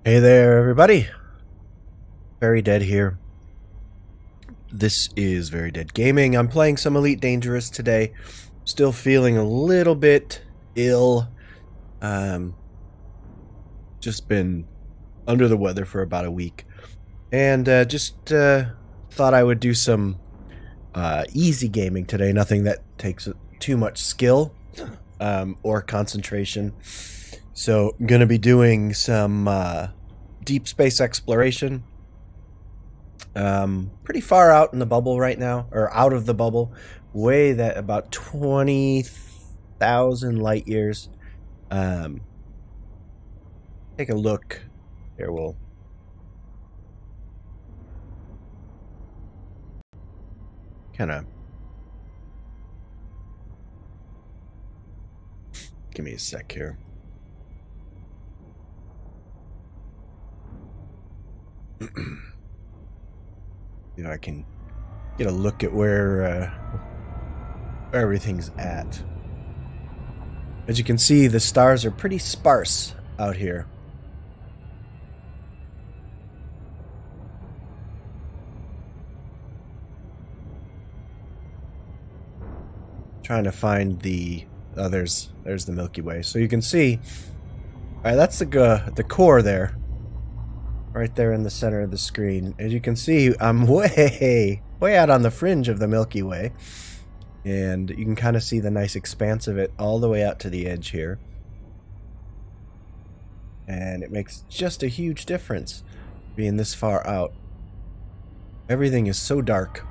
Hey there, everybody. Very Dead here. This is Very Dead Gaming. I'm playing some Elite Dangerous today. Still feeling a little bit ill. Just been under the weather for about a week. And just thought I would do some easy gaming today. Nothing that takes too much skill or concentration. So I'm going to be doing some deep space exploration. Pretty far out in the bubble right now, or out of the bubble, way that about 20,000 light years. Take a look. Here, we'll kind of give me a sec here. You know, I can get a look at where everything's at. As you can see, the stars are pretty sparse out here. Trying to find the there's the Milky Way. So you can see, all right, that's the core there. Right there in the center of the screen. As you can see, I'm way out on the fringe of the Milky Way. And you can kind of see the nice expanse of it all the way out to the edge here. And it makes just a huge difference being this far out. Everything is so dark.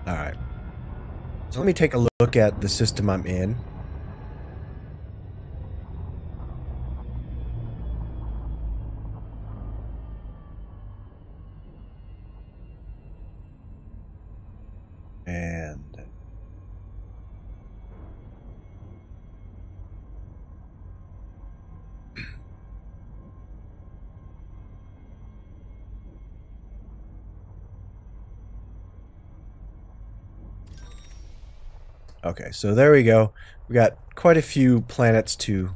Alright. So let me take a look at the system I'm in. And okay, so there we go. We got quite a few planets to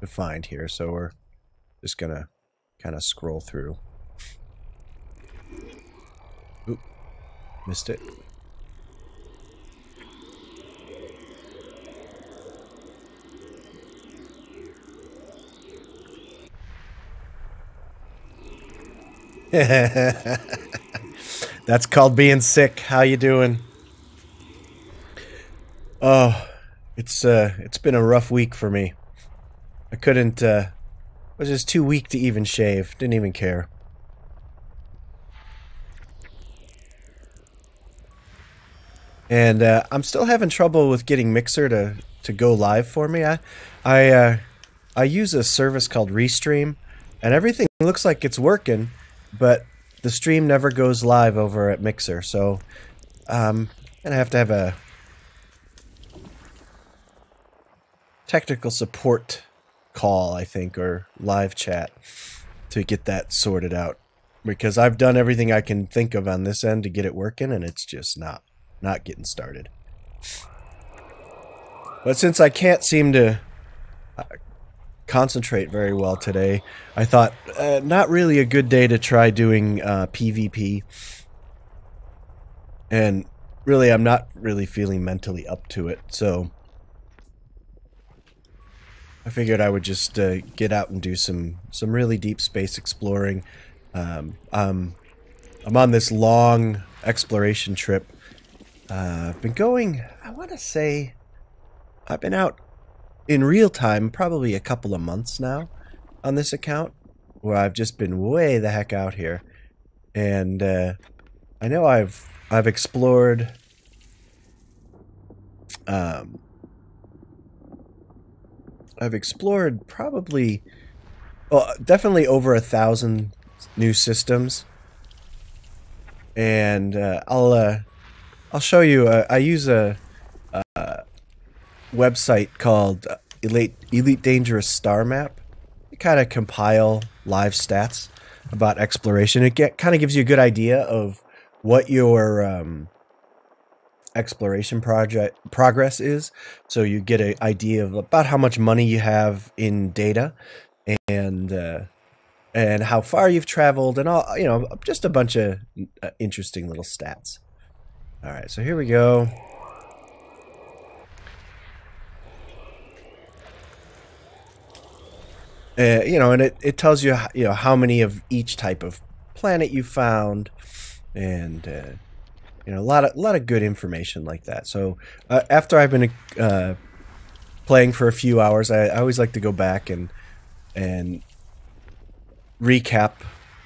find here, so we're just gonna kind of scroll through. Oop, missed it. That's called being sick. How you doing? Oh, it's been a rough week for me. I couldn't was just too weak to even shave. Didn't even care. And I'm still having trouble with getting Mixer to go live for me. I use a service called Restream, and everything looks like it's working, but the stream never goes live over at Mixer. So I'm gonna have to have a technical support call, I think, or live chat to get that sorted out, because I've done everything I can think of on this end to get it working, and it's just not getting started. But since I can't seem to concentrate very well today, I thought not really a good day to try doing PvP. And really, I'm not really feeling mentally up to it, so I figured I would just get out and do some really deep space exploring. I'm on this long exploration trip. I've been going, I want to say, I've been out in real time probably a couple of months now on this account, where I've just been way the heck out here. And I know I've explored probably, well, definitely over 1,000 new systems. And I'll show you. I use a website called Elite Dangerous Star Map. It kind of compile live stats about exploration. It kind of gives you a good idea of what your exploration progress is, so you get an idea of about how much money you have in data, and and how far you've traveled, and all, you know, just a bunch of interesting little stats. All right, so here we go. You know, and it tells you, you know, how many of each type of planet you found, and you know, a lot of good information like that. So after I've been playing for a few hours, I always like to go back and recap,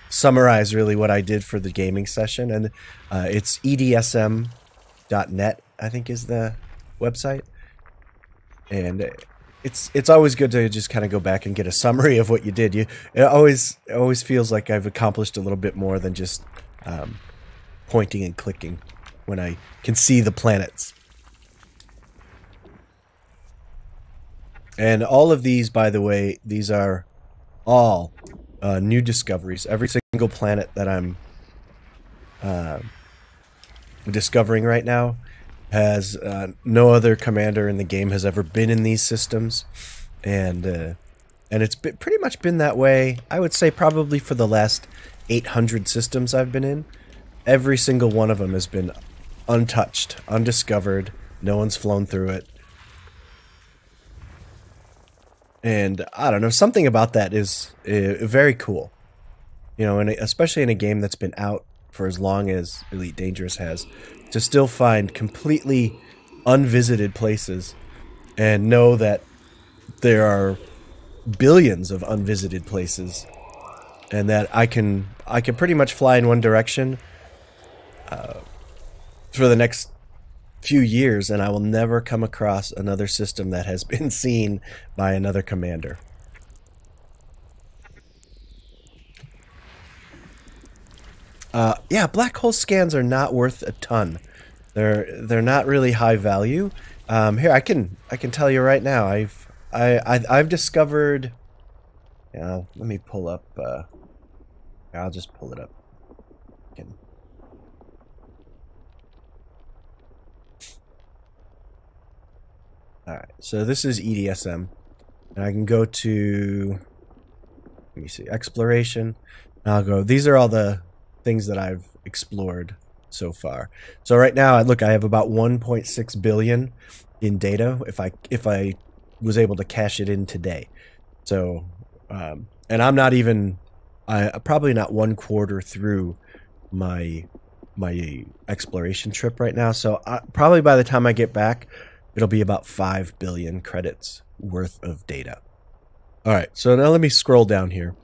summarize really what I did for the gaming session, and it's edsm.net, I think, is the website, and it's always good to just kind of go back and get a summary of what you did. It always feels like I've accomplished a little bit more than just pointing and clicking when I can see the planets. And all of these, by the way, these are all new discoveries. Every single planet that I'm discovering right now has no other commander in the game has ever been in these systems, and it's pretty much been that way, I would say, probably for the last 800 systems I've been in. Every single one of them has been untouched, undiscovered. No one's flown through it. And I don't know, something about that is very cool. You know, and especially in a game that's been out for as long as Elite Dangerous has, to still find completely unvisited places and know that there are billions of unvisited places, and that I can pretty much fly in one direction for the next few years, and I will never come across another system that has been seen by another commander. Yeah, black hole scans are not worth a ton. They're not really high value. Here, I can tell you right now. I've discovered. You know, let me pull up. I'll just pull it up. All right, so this is EDSM, and I can go to. Let me see, exploration. And I'll go. These are all the things that I've explored so far. So right now, look, I have about 1.6 billion in data if I was able to cash it in today. So, and I'm not even, probably not 1/4 through my exploration trip right now. So probably by the time I get back, it'll be about 5 billion credits worth of data. All right, so now let me scroll down here.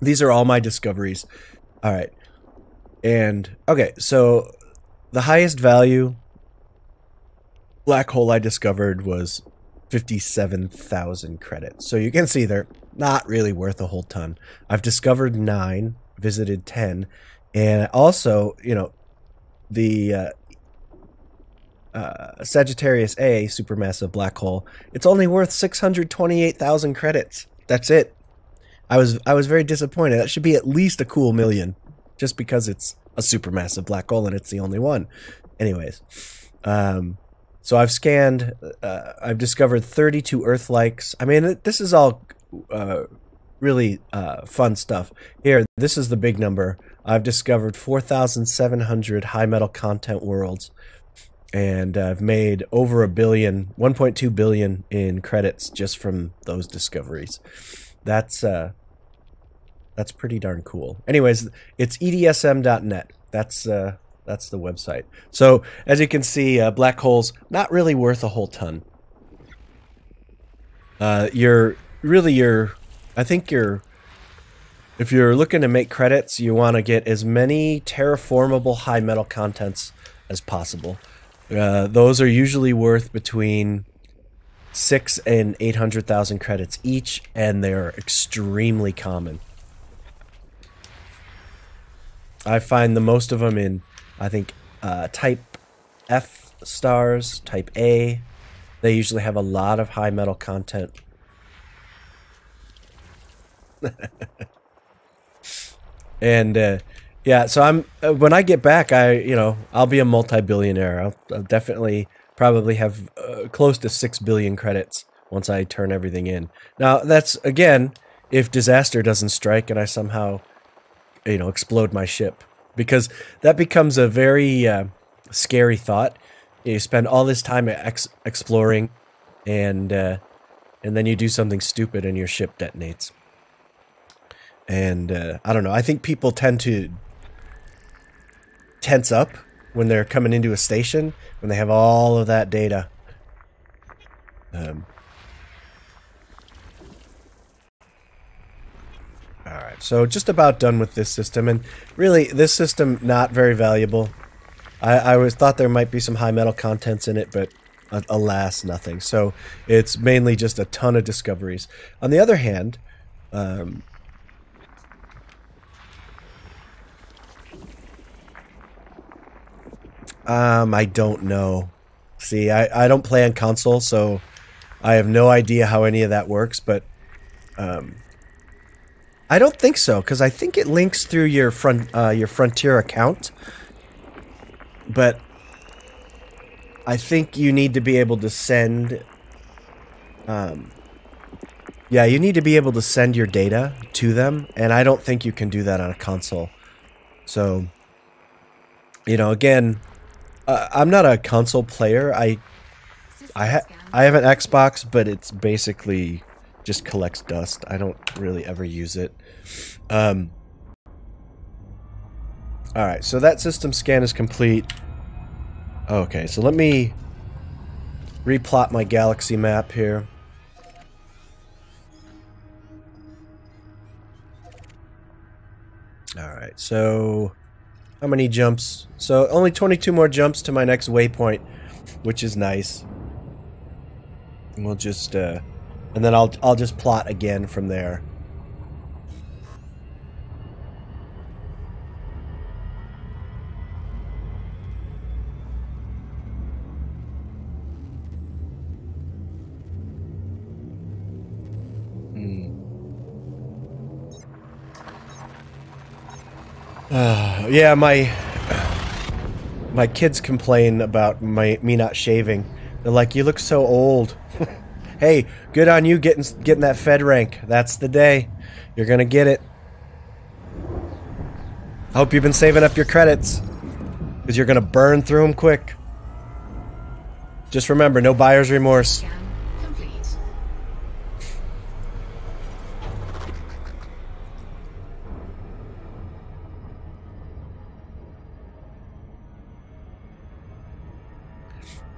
These are all my discoveries. All right. And, okay, so the highest value black hole I discovered was 57,000 credits. So you can see they're not really worth a whole ton. I've discovered 9, visited 10, and also, you know, the Sagittarius A, supermassive black hole, it's only worth 628,000 credits. That's it. I was very disappointed. That should be at least a cool million, just because it's a supermassive black hole and it's the only one. Anyways, so I've scanned, I've discovered 32 Earth-likes. I mean, this is all really fun stuff. Here, this is the big number. I've discovered 4,700 high metal content worlds, and I've made over 1.2 billion in credits just from those discoveries. That's pretty darn cool. Anyways, it's edsm.net. That's the website. So as you can see, black holes not really worth a whole ton. I think if you're looking to make credits, you want to get as many terraformable high metal contents as possible. Those are usually worth between 600,000 and 800,000 credits each, and they're extremely common. I find the most of them in, I think, type F stars, type A. They usually have a lot of high metal content. And yeah, so I'm when I get back, I'll be a multi-billionaire. I'll definitely probably have close to 6 billion credits once I turn everything in. Now, that's, again, if disaster doesn't strike and I somehow, you know, explode my ship. Because that becomes a very scary thought. You spend all this time exploring, and then you do something stupid and your ship detonates. And I don't know. I think people tend to tense up when they're coming into a station, when they have all of that data. Alright, so just about done with this system, and really, this system not very valuable. I always thought there might be some high metal contents in it, but alas, nothing. So it's mainly just a ton of discoveries. On the other hand, I don't know. See, I don't play on console, so I have no idea how any of that works, but I don't think so, because I think it links through your Frontier account, but I think you need to be able to send, yeah, you need to be able to send your data to them, and I don't think you can do that on a console. So, you know, again, I'm not a console player. I have an Xbox, but it's basically just collects dust. I don't really ever use it. Alright, so that system scan is complete. Okay, so let me replot my galaxy map here. Alright, so how many jumps? So only 22 more jumps to my next waypoint, which is nice. And we'll just and then I'll just plot again from there. Yeah, my kids complain about me not shaving. They're like, "You look so old." Hey, good on you getting that Fed rank. That's the day. You're gonna get it. I hope you've been saving up your credits, because you're gonna burn through them quick. Just remember, no buyer's remorse.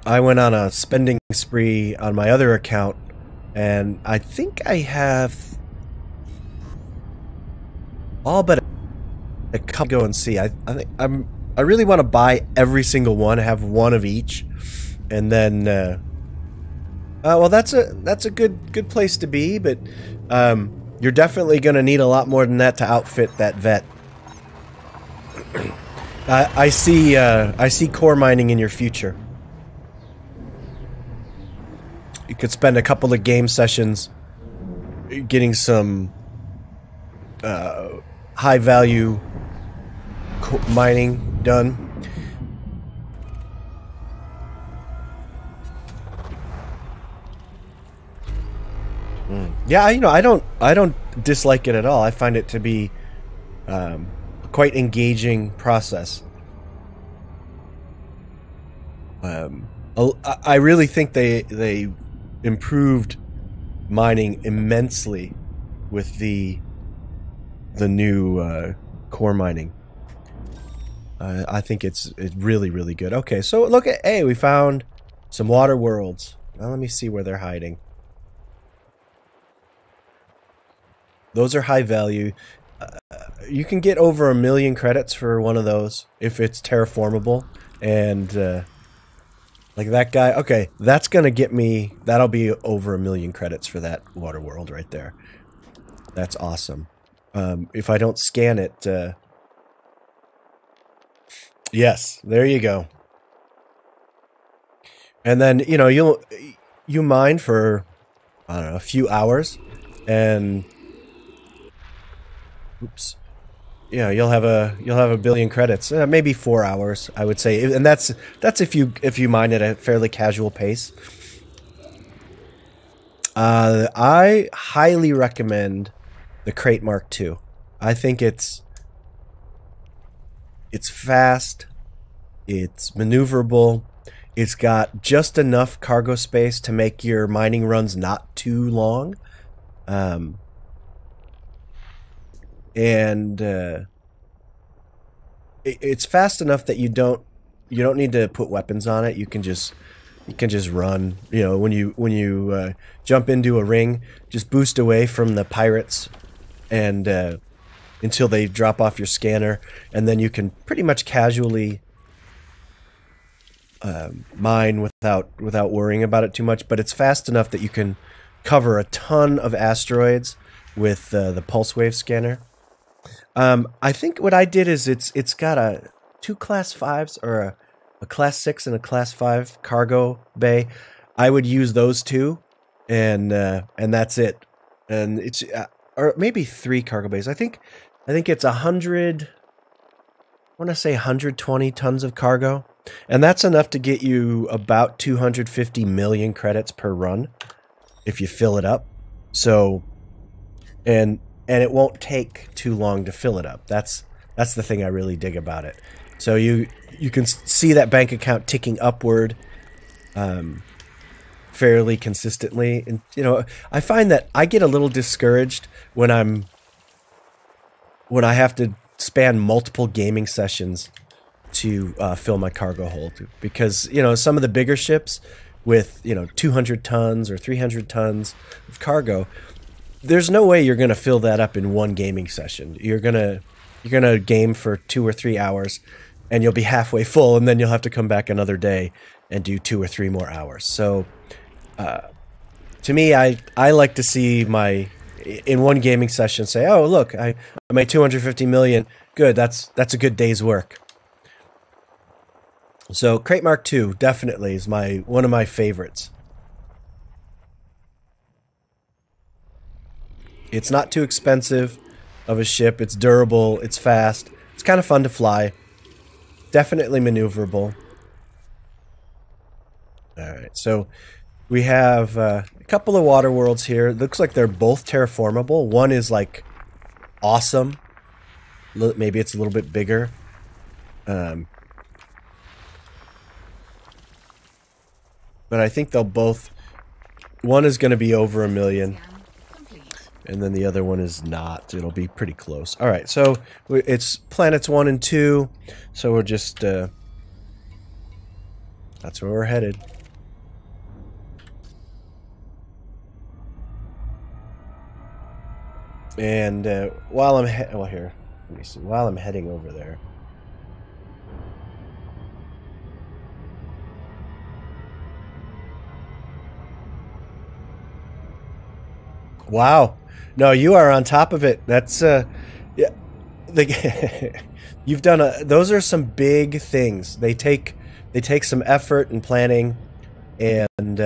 I went on a spending spree on my other account, and I think I have all but a couple. Go and see. I think I really want to buy every single one, have one of each, and then well, that's a good place to be, but you're definitely going to need a lot more than that to outfit that vet. I see core mining in your future. You could spend a couple of game sessions getting some high value mining done. Yeah, you know, I don't dislike it at all. I find it to be quite engaging process. I really think they improved mining immensely with the new core mining. I think it's really, really good. Okay, so look at, hey, we found some water worlds. Now let me see where they're hiding. Those are high value. You can get over 1 million credits for one of those if it's terraformable, and like that guy. Okay, that's gonna get me. That'll be over 1 million credits for that water world right there. That's awesome. If I don't scan it, yes, there you go. And then, you know, you mine for, I don't know, a few hours, and oops. Yeah, you'll have a 1 billion credits, maybe 4 hours, I would say, and that's if you mine at a fairly casual pace. I highly recommend the Crate Mark II. I think it's fast, it's maneuverable, it's got just enough cargo space to make your mining runs not too long. It's fast enough that you don't need to put weapons on it. You can just run. You know, when you jump into a ring, just boost away from the pirates, and until they drop off your scanner, and then you can pretty much casually mine without worrying about it too much. But it's fast enough that you can cover a ton of asteroids with the pulse wave scanner. I think what I did is it's got two class 5s, or a class 6 and a class 5 cargo bay. I would use those two, and that's it. And it's or maybe 3 cargo bays. I think it's 100. I want to say 120 tons of cargo, and that's enough to get you about 250 million credits per run if you fill it up. So, and it won't take too long to fill it up. That's the thing I really dig about it. So you can see that bank account ticking upward fairly consistently. And you know, I find that I get a little discouraged when I have to span multiple gaming sessions to fill my cargo hold, because you know, some of the bigger ships with 200 tons or 300 tons of cargo, there's no way you're going to fill that up in one gaming session. You're gonna game for 2 or 3 hours, and you'll be halfway full, and then you'll have to come back another day and do 2 or 3 more hours. So, to me, I like to see in one gaming session say, oh look, I made 250 million. Good, that's a good day's work. So Crate Mark II definitely is one of my favorites. It's not too expensive of a ship. It's durable. It's fast. It's kind of fun to fly. Definitely maneuverable. Alright, so we have a couple of water worlds here. It looks like they're both terraformable. One is like awesome. Maybe it's a little bit bigger. But I think they'll both... One is going to be over 1 million. And then the other one is not. It'll be pretty close. Alright, so it's planets 1 and 2. So we're just... that's where we're headed. And while I'm... well, here. Let me see. While I'm heading over there... Wow. No, you are on top of it. That's yeah. You've done those are some big things. They take some effort and planning, and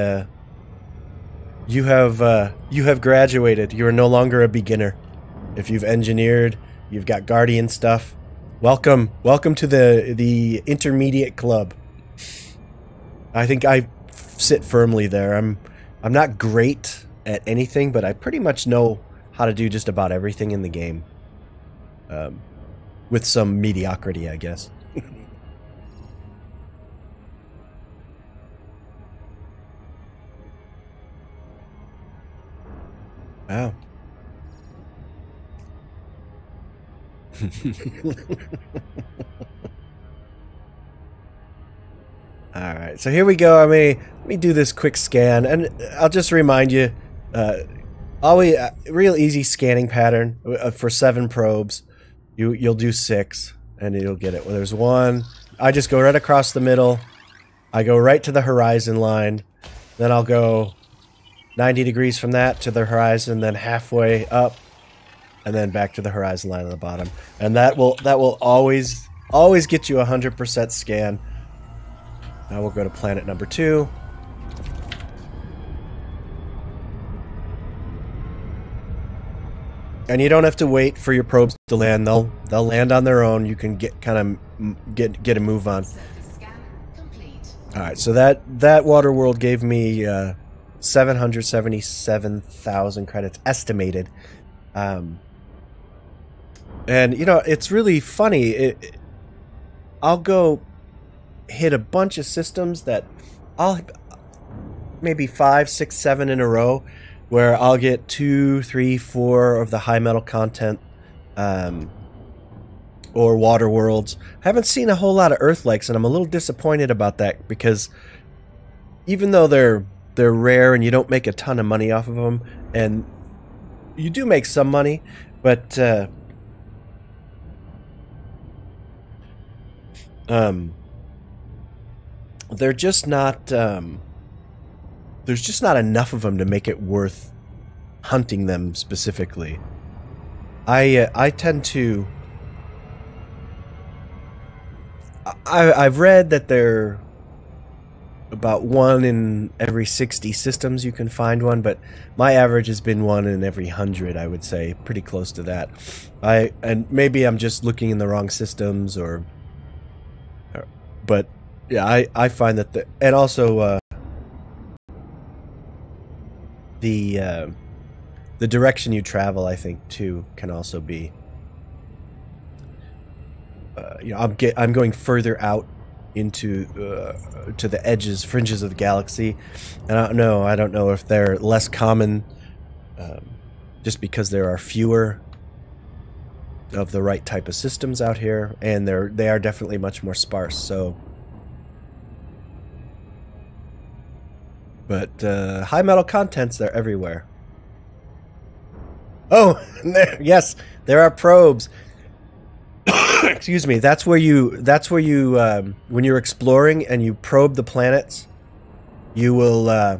you have graduated. You are no longer a beginner. If you've engineered, you've got Guardian stuff. Welcome to the intermediate club. I think I sit firmly there. I'm not great at anything, but I pretty much know how to do just about everything in the game. With some mediocrity, I guess. Wow. Alright, so here we go. Let me do this quick scan, and I'll just remind you, always real easy scanning pattern for 7 probes. You'll do 6, and you'll get it. Well, there's 1. I just go right across the middle. I go right to the horizon line. Then I'll go 90 degrees from that to the horizon, then halfway up, and then back to the horizon line on the bottom. And that will always get you 100% scan. Now we'll go to planet number 2. And you don't have to wait for your probes to land. They'll land on their own. You can get a move on. All right, so that water world gave me 777,000 credits estimated. And, you know, it's really funny. I'll go hit a bunch of systems that I'll maybe 5, 6, 7 in a row where I'll get 2, 3, 4 of the high metal content or water worlds. I haven't seen a whole lot of Earth Lakes, and I'm a little disappointed about that because even though they're rare and you don't make a ton of money off of them, and you do make some money, but they're just not there's just not enough of them to make it worth hunting them specifically. I tend to I've read that they're about 1 in every 60 systems you can find one, but my average has been 1 in every 100, I would say, pretty close to that. And maybe I'm just looking in the wrong systems, but yeah, I find that and also the direction you travel, I think, too, can also be. You know, I'm going further out into to the edges, fringes of the galaxy, and I don't know if they're less common, just because there are fewer of the right type of systems out here, and they are definitely much more sparse. So, but high metal contents, they're everywhere. Oh, yes, there are probes. Excuse me. That's where you when you're exploring and you probe the planets, you will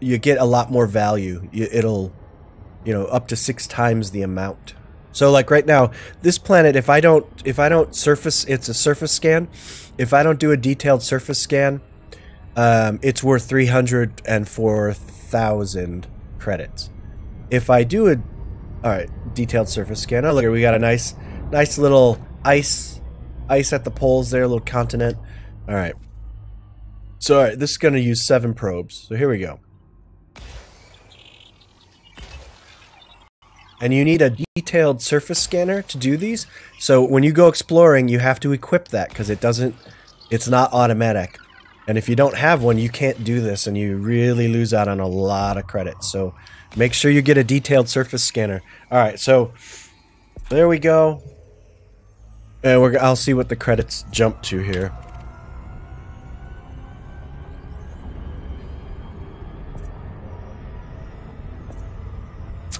you get a lot more value. It'll, you know, up to 6 times the amount. So like right now, this planet, if I don't surface, it's a surface scan. If I don't do a detailed surface scan, it's worth 304,000 credits. If I do a detailed surface scan. Oh, look here, we got a nice little ice at the poles there, a little continent. All right. So, all right, this is going to use 7 probes. So here we go. And you need a detailed surface scanner to do these. So when you go exploring, you have to equip that because it's not automatic. And if you don't have one, you can't do this, and you really lose out on a lot of credits. So make sure you get a detailed surface scanner. All right, so there we go. And I'll see what the credits jump to here.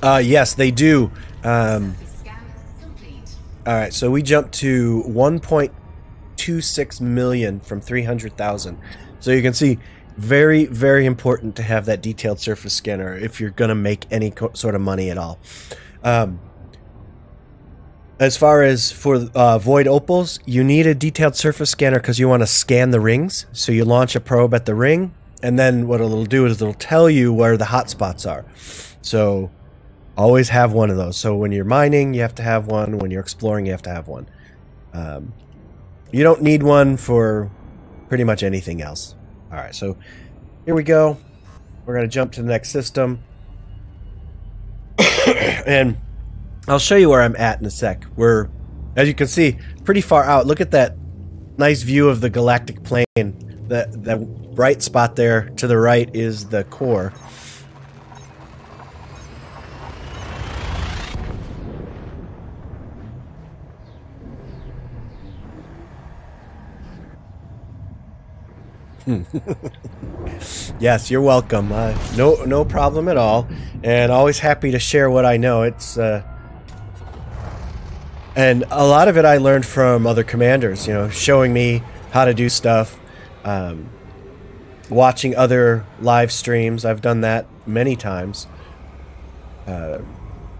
Yes, they do. All right, so we jumped to 1.26 million from 300,000. So you can see, very, very important to have that detailed surface scanner if you're going to make any sort of money at all. As far as for void opals, you need a detailed surface scanner because you want to scan the rings. So you launch a probe at the ring, and then what it'll do is it'll tell you where the hot spots are. So always have one of those. So when you're mining, you have to have one. When you're exploring, you have to have one. You don't need one for pretty much anything else. All right, so here we go. We're going to jump to the next system. And I'll show you where I'm at in a sec. We're, as you can see, pretty far out. Look at that nice view of the galactic plane. That bright spot there to the right is the core. Yes, you're welcome. No problem at all, and always happy to share what I know. It's and a lot of it I learned from other commanders, you know, showing me how to do stuff, watching other live streams. I've done that many times, and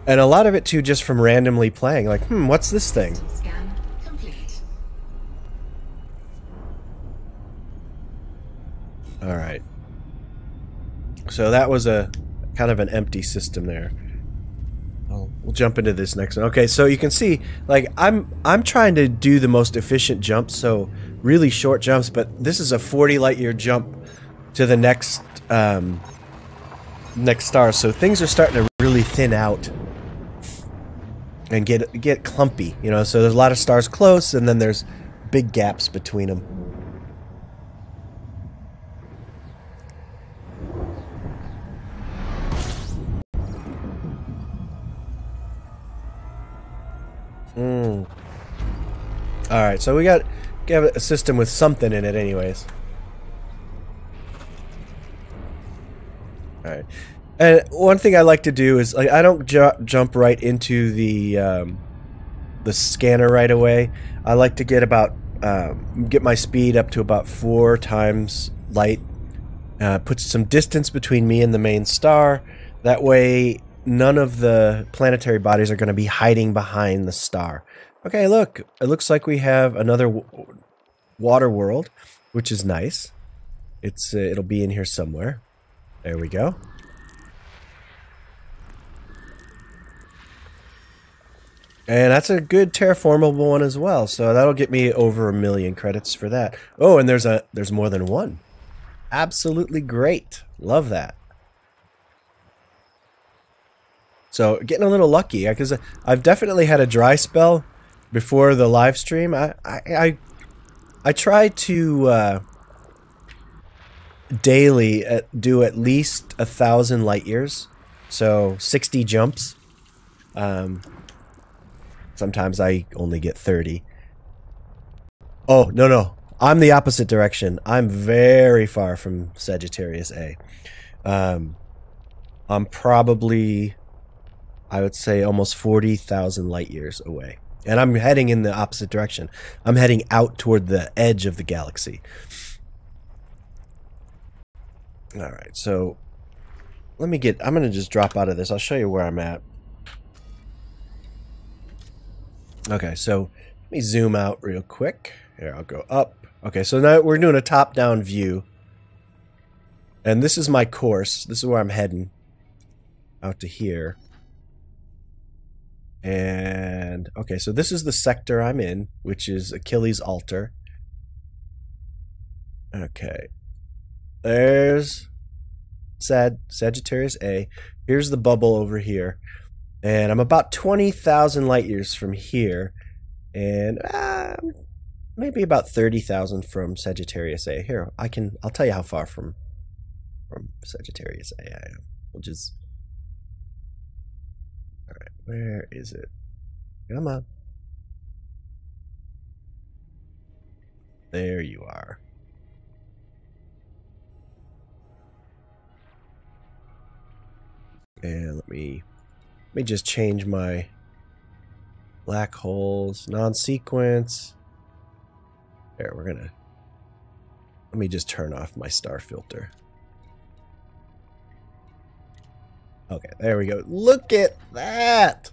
a lot of it too just from randomly playing, like, what's this thing? All right. So that was a kind of an empty system there. We'll jump into this next one. Okay, so you can see, like, I'm trying to do the most efficient jumps, so really short jumps, but this is a 40 light year jump to the next next star. So things are starting to really thin out and get clumpy, you know. So there's a lot of stars close, and then there's big gaps between them. All right, so we got a system with something in it, anyways. All right, and one thing I like to do is, like, I don't jump right into the scanner right away. I like to get my speed up to about 4 times light. Put some distance between me and the main star. That way, none of the planetary bodies are going to be hiding behind the star. Okay, look, it looks like we have another water world, which is nice. It'll be in here somewhere. There we go. And that's a good terraformable one as well, so that'll get me over 1 million credits for that. Oh, and there's more than one. Absolutely great. Love that. So getting a little lucky, because I've definitely had a dry spell before the live stream. I try to daily do at least 1,000 light years, so 60 jumps. Sometimes I only get 30. Oh, no. I'm the opposite direction. I'm very far from Sagittarius A. I'm probably, I would say, almost 40,000 light years away. And I'm heading in the opposite direction. I'm heading out toward the edge of the galaxy. Alright, so I'm going to just drop out of this. I'll show you where I'm at. Okay, so let me zoom out real quick. Here, I'll go up. Okay, so now we're doing a top-down view. And this is my course. This is where I'm heading. Out to here. And, okay, so this is the sector I'm in, which is Achilles' Altar. Okay. There's Sagittarius A. Here's the bubble over here. And I'm about 20,000 light years from here. And maybe about 30,000 from Sagittarius A. Here, I'll tell you how far from Sagittarius A I am. We'll just... Alright, where is it? Come on. There you are. And let me just change my black holes, non-sequence. There, let me just turn off my star filter. Okay, there we go. Look at that!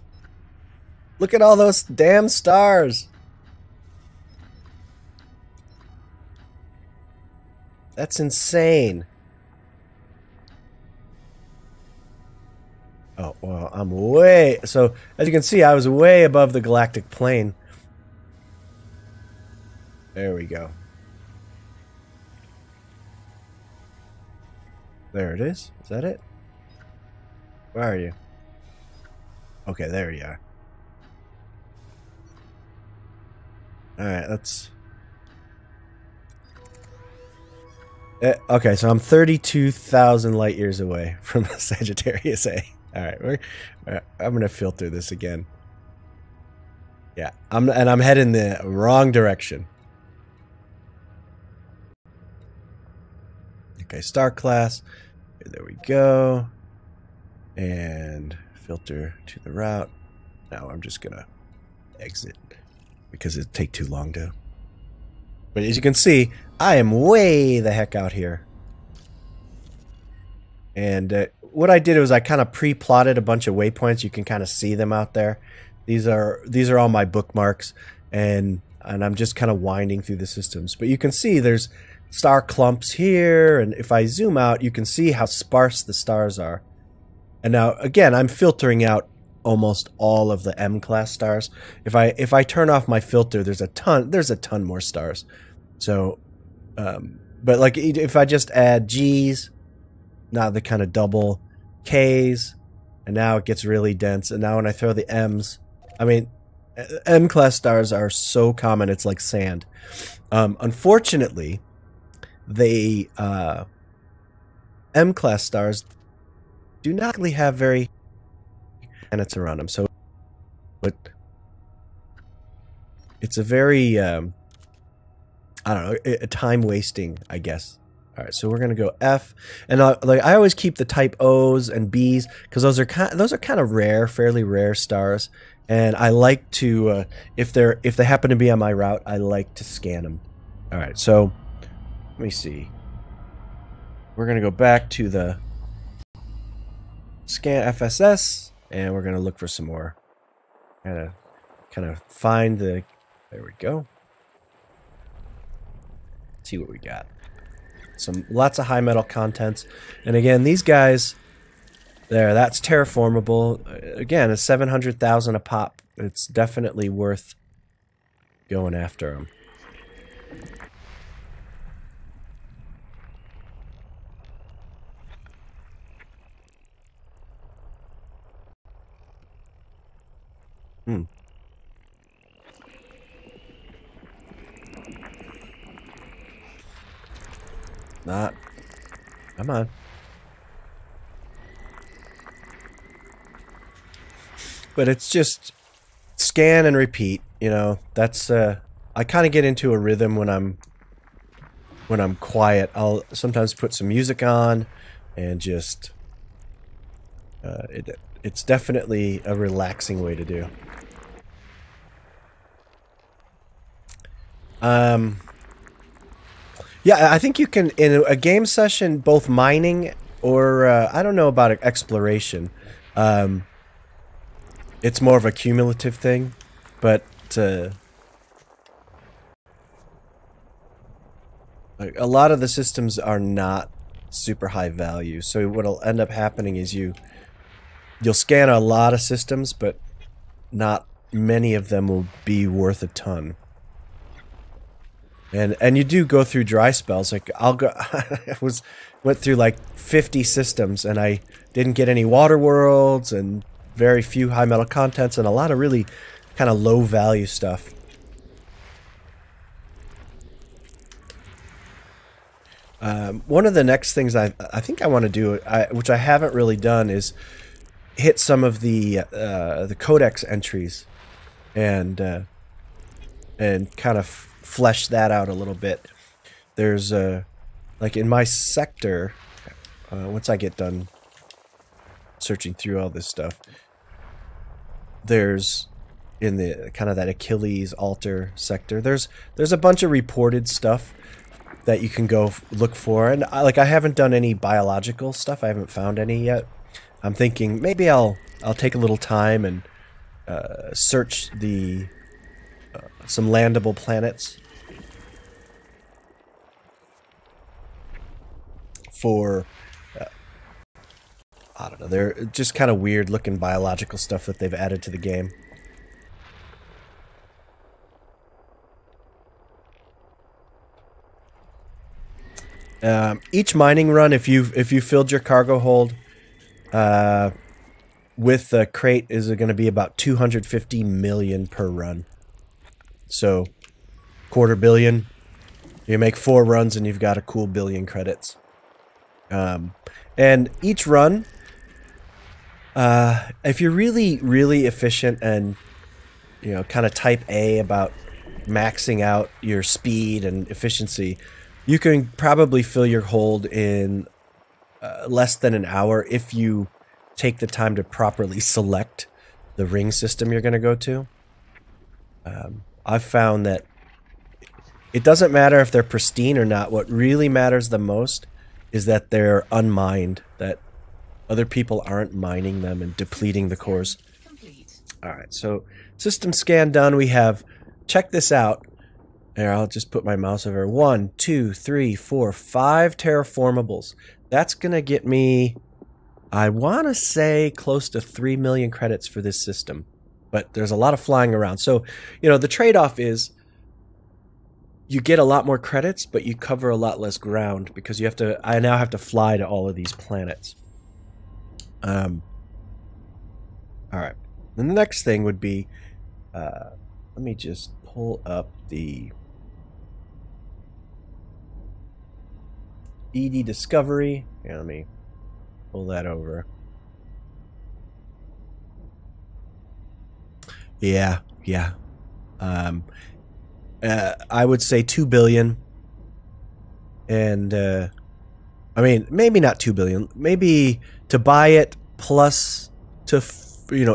Look at all those damn stars! That's insane. Oh, well, I'm way... So, as you can see, I was way above the galactic plane. There we go. There it is. Is that it? Where are you? Okay, there you are. Alright, let's... Okay, so I'm 32,000 light years away from Sagittarius A. Alright, I'm gonna filter this again. Yeah, I'm heading the wrong direction. Okay, star class. There we go. And filter to the route. Now I'm just gonna exit because it'd take too long to. But as you can see, I am way the heck out here. And what I did was I kind of pre-plotted a bunch of waypoints. You can kind of see them out there. These are all my bookmarks, and I'm just kind of winding through the systems. But you can see there's star clumps here, and if I zoom out, you can see how sparse the stars are. And now, again, I'm filtering out almost all of the M-class stars. If I turn off my filter, there's a ton more stars. So, but like if I just add G's, now they kind of double, K's, and now it gets really dense. And now when I throw the M's, I mean, M-class stars are so common, it's like sand. Unfortunately, they M-class stars do not really have very planets around them, so it's a very I don't know, a time wasting, I guess. All right, so we're gonna go F, and like I always keep the type O's and B's because those are kind of rare, fairly rare stars, and I like to if they happen to be on my route, I like to scan them. All right, so let me see. We're gonna go back to the scan FSS, and we're gonna look for some more. Kind of find the. There we go. See what we got. Lots of high metal contents, and again, these guys. There, that's terraformable. Again, it's 700,000 a pop. It's definitely worth going after them. Not. Come on. But it's just scan and repeat, you know. That's I kind of get into a rhythm when I'm quiet. I'll sometimes put some music on and just it's definitely a relaxing way to do. Yeah, I think you can, in a game session, both mining or, I don't know about exploration. It's more of a cumulative thing, but a lot of the systems are not super high value. So what'll end up happening is you'll scan a lot of systems, but not many of them will be worth a ton. And you do go through dry spells. Like I went through like 50 systems, and I didn't get any water worlds, and very few high metal contents, and a lot of really kind of low value stuff. One of the next things I think I want to do, which I haven't really done, is hit some of the codex entries, and kind of flesh that out a little bit. There's like in my sector, once I get done searching through all this stuff, there's in the kind of that Achilles altar sector, there's a bunch of reported stuff that you can go look for, and I haven't done any biological stuff. I haven't found any yet. I'm thinking maybe I'll take a little time and search the some landable planets for I don't know, they're just kind of weird looking biological stuff that they've added to the game. Each mining run, if you filled your cargo hold with the crate, is going to be about 250 million per run. So, $250 million. You make 4 runs and you've got a cool billion credits. And each run, if you're really, really efficient and, you know, kind of type A about maxing out your speed and efficiency, you can probably fill your hold in less than an hour if you take the time to properly select the ring system you're going to go to. I've found that it doesn't matter if they're pristine or not. What really matters the most is that they're unmined, that other people aren't mining them and depleting the cores. Alright, so system scan done. We have, check this out. There, I'll just put my mouse over. 1, 2, 3, 4, 5 terraformables. That's going to get me, I want to say, close to 3 million credits for this system. But there's a lot of flying around. So, you know, the trade-off is you get a lot more credits, but you cover a lot less ground because you have to, I now have to fly to all of these planets. Alright. The next thing would be Let me just pull up the ED Discovery. Yeah, let me pull that over. Yeah. I would say 2 billion. And, I mean, maybe not 2 billion. Maybe to buy it plus to,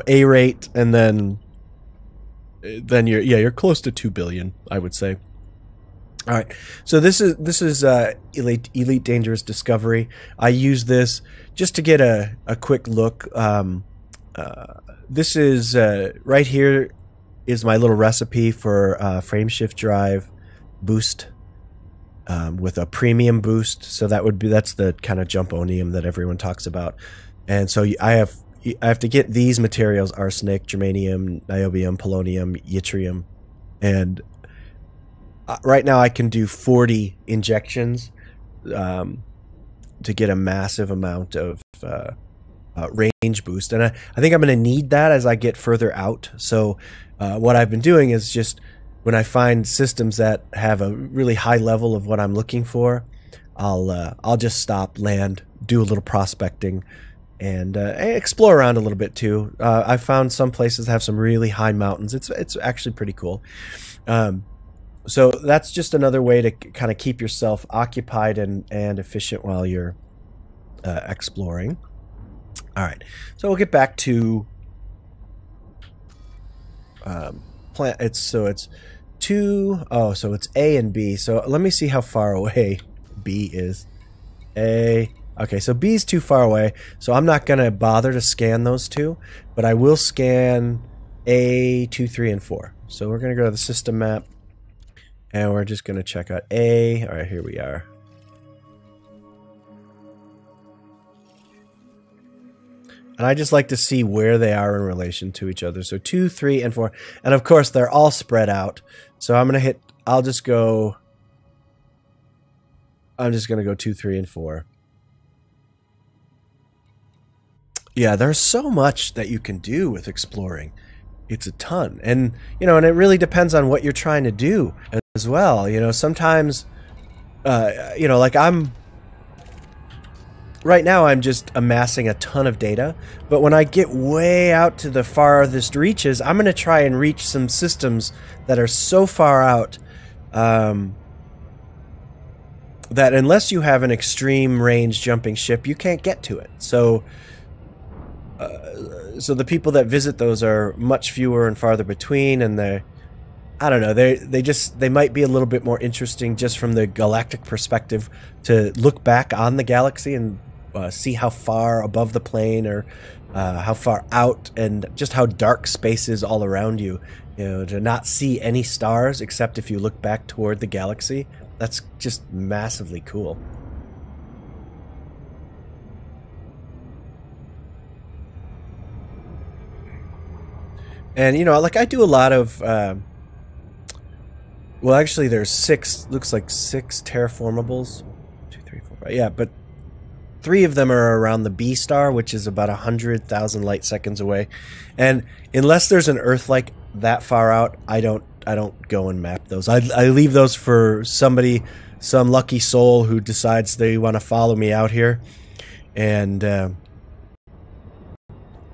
A rate, and then you're close to 2 billion, I would say. All right, so this is Elite Dangerous Discovery. I use this just to get a quick look. This is right here is my little recipe for frameshift drive boost with a premium boost. So that's the kind of jumponium that everyone talks about. And so I have to get these materials: arsenic, germanium, niobium, polonium, yttrium, and right now I can do 40 injections to get a massive amount of range boost. And I think I'm going to need that as I get further out. So what I've been doing is just when I find systems that have a really high level of what I'm looking for, I'll just stop, land, do a little prospecting, and explore around a little bit too. I found some places that have some really high mountains. It's actually pretty cool. So that's just another way to kind of keep yourself occupied and efficient while you're exploring. All right, so we'll get back to plant. It's two. Oh, so it's A and B. So let me see how far away B is. A. Okay, so B is too far away, so I'm not gonna bother to scan those two, but I will scan A, 2, 3, and 4. So we're gonna go to the system map. And we're just going to check out A. All right, here we are. And I just like to see where they are in relation to each other. So 2, 3, and 4. And of course, they're all spread out. So I'm going to I'm just going to go 2, 3, and 4. Yeah, there's so much that you can do with exploring. It's a ton. And, and it really depends on what you're trying to do as well. Sometimes, like right now I'm just amassing a ton of data, but when I get way out to the farthest reaches, I'm going to try and reach some systems that are so far out that unless you have an extreme range jumping ship, you can't get to it. So the people that visit those are much fewer and farther between, and I don't know, they might be a little bit more interesting just from the galactic perspective to look back on the galaxy and see how far above the plane or how far out, and just how dark space is all around you. To not see any stars except if you look back toward the galaxy. That's just massively cool. And, like I do a lot of, well, actually there's 6, looks like 6 terraformables. 2, 3, 4, 5. Yeah, but 3 of them are around the B star, which is about 100,000 light seconds away. And unless there's an Earth like that far out, I don't go and map those. I leave those for somebody, some lucky soul who decides they want to follow me out here. And,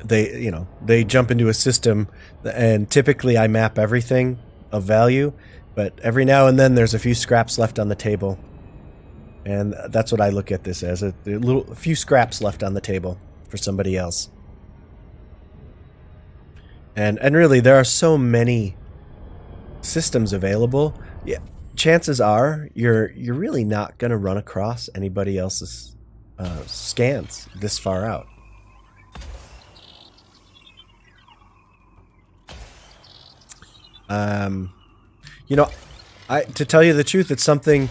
they jump into a system, and typically I map everything of value, but every now and then there's a few scraps left on the table, and that's what I look at this as, a few scraps left on the table for somebody else. And really, there are so many systems available. Yeah, chances are you're really not going to run across anybody else's scans this far out. To tell you the truth, it's something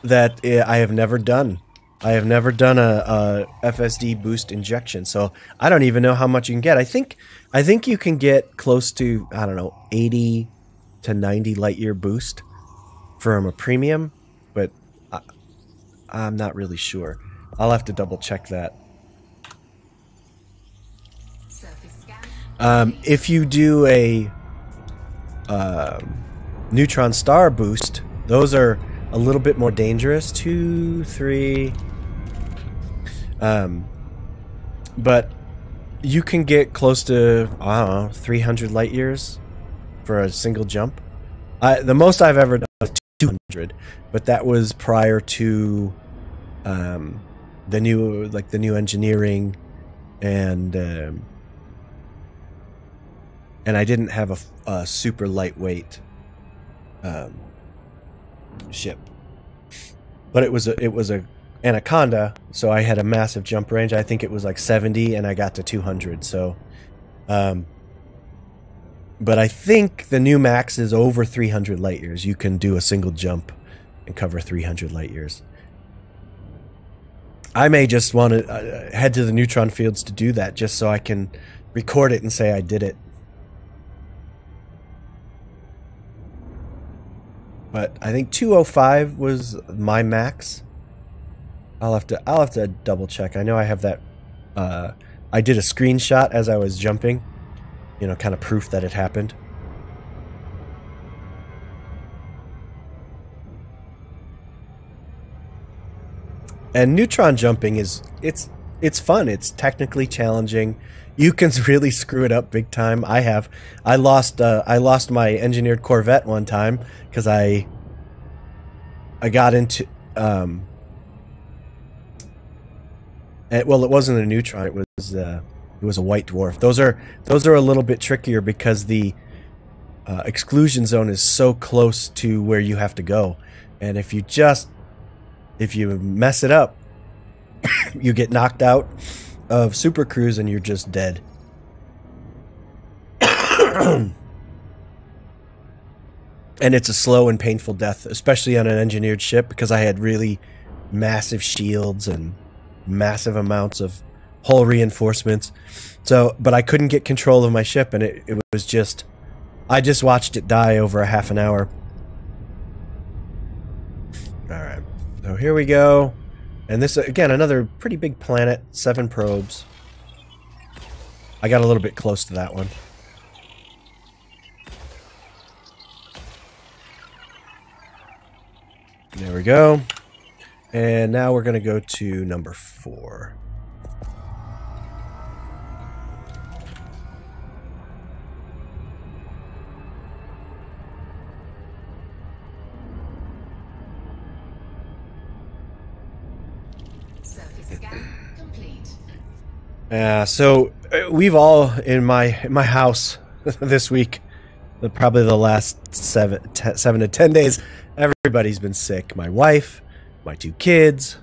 that I have never done. I have never done a FSD boost injection, so I don't even know how much you can get. I think you can get close to, I don't know, 80 to 90 light year boost from a premium, but I'm not really sure. I'll have to double check that. If you do a neutron star boost, those are a little bit more dangerous. 2, 3. But you can get close to, I don't know, 300 light years for a single jump. The most I've ever done is 200, but that was prior to the new engineering, and I didn't have a super lightweight ship, but it was a Anaconda, so I had a massive jump range. I think it was like 70, and I got to 200. So, but I think the new max is over 300 light years. You can do a single jump and cover 300 light years. I may just want to head to the neutron fields to do that, just so I can record it and say I did it. But I think 205 was my max. I'll have to double check. I know I have that. I did a screenshot as I was jumping, you know, kind of proof that it happened. And neutron jumping it's fun. It's technically challenging. You can really screw it up big time. I lost my engineered Corvette one time because I got into well, it wasn't a neutron. It was a white dwarf. Those are a little bit trickier because the exclusion zone is so close to where you have to go, and if you mess it up, you get knocked out of Super Cruise and you're just dead. And it's a slow and painful death, especially on an engineered ship, because I had really massive shields and massive amounts of hull reinforcements. So, but I couldn't get control of my ship, and it was just, I just watched it die over a half an hour. Alright, so here we go. And this, again, another pretty big planet, 7 probes. I got a little bit close to that one. There we go. And now we're going to go to number 4. Surface scan complete. So we've all in my house this week, probably the last 7 to 10 days, everybody's been sick. My wife, my 2 kids.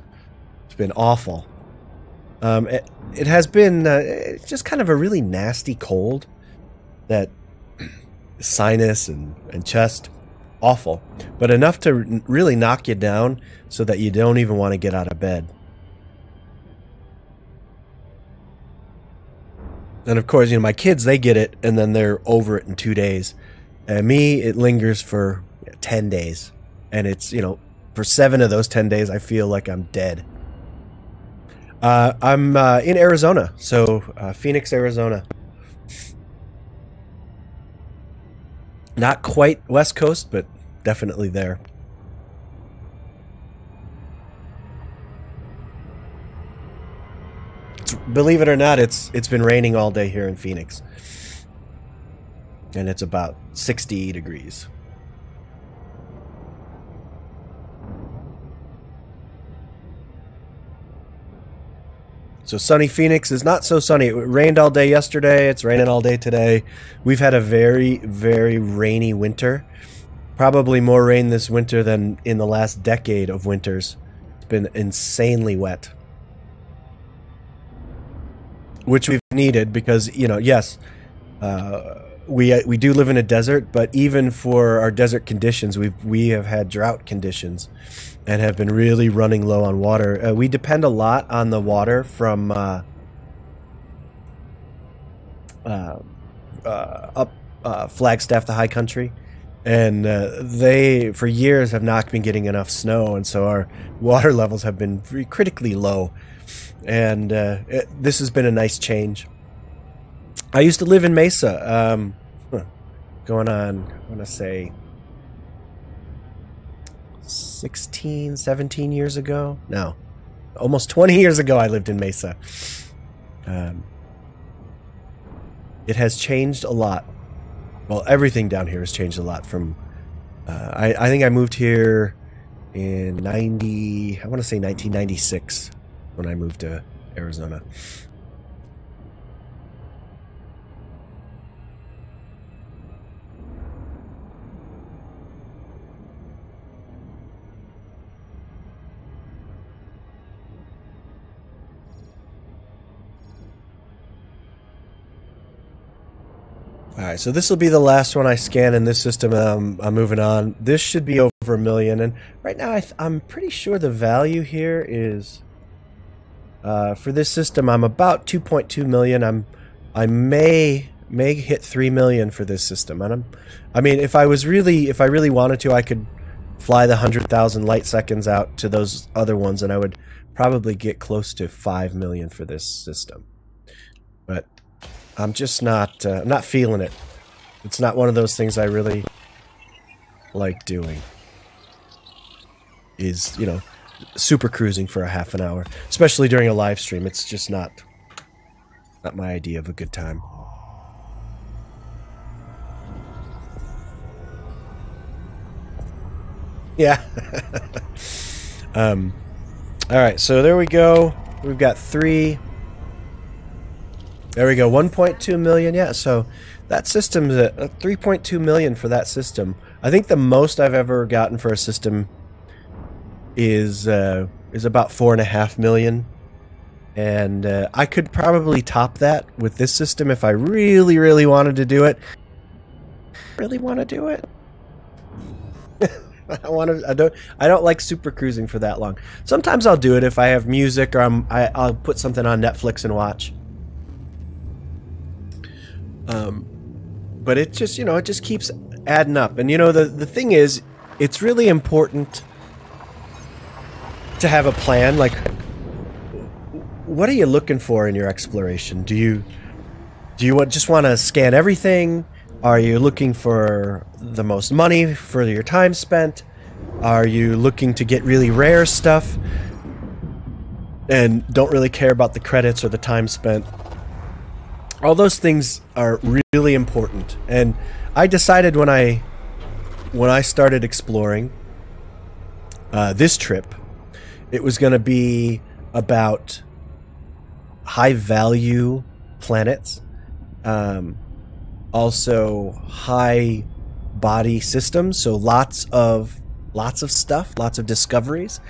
It's been awful. It has been just kind of a really nasty cold, that sinus and chest, awful, but enough to really knock you down so that you don't even want to get out of bed. And of course, you know, my kids, they get it and then they're over it in 2 days. And me, it lingers for 10 days. And it's, you know, for 7 of those 10 days, I feel like I'm dead. I'm in Arizona, so Phoenix, Arizona. Not quite West Coast, but definitely there. Believe it or not, it's been raining all day here in Phoenix. And it's about 60 degrees. So sunny Phoenix is not so sunny. It rained all day yesterday. It's raining all day today. We've had a very, very rainy winter. Probably more rain this winter than in the last decade of winters. It's been insanely wet. Which we've needed because, you know, yes, we do live in a desert, but even for our desert conditions, we have had drought conditions and have been really running low on water. We depend a lot on the water from Flagstaff, the high country, and they for years have not been getting enough snow, and so our water levels have been critically low. And this has been a nice change. I used to live in Mesa. going on, I want to say 16, 17 years ago. No, almost 20 years ago I lived in Mesa. It has changed a lot. Well, everything down here has changed a lot from... I think I moved here in I want to say 1996 when I moved to Arizona. Alright, so this will be the last one I scan in this system. I'm moving on. This should be over 1 million, and right now I'm pretty sure the value here is for this system I'm about 2.2 million. I may hit 3 million for this system, and I mean if I really wanted to, I could fly the 100,000 light seconds out to those other ones, and I would probably get close to 5 million for this system. But I'm just not I'm not feeling it. It's not one of those things I really like doing. Is, you know, super cruising for a half an hour, especially during a live stream. It's just not my idea of a good time. Yeah. All right, so there we go. We've got 3. There we go, 1.2 million. Yeah, so that system's at 3.2 million for that system. I think the most I've ever gotten for a system is about 4.5 million, and I could probably top that with this system if I really, really wanted to do it. Really want to do it? I don't like super cruising for that long. Sometimes I'll do it if I have music or I'll put something on Netflix and watch. But it just, you know, it just keeps adding up. And, you know, the thing is, it's really important to have a plan. Like, what are you looking for in your exploration? Do you just want to scan everything? Are you looking for the most money for your time spent? Are you looking to get really rare stuff and don't really care about the credits or the time spent? All those things are really important, and I decided when I started exploring this trip, it was going to be about high-value planets, also high-body systems, so lots of stuff, lots of discoveries,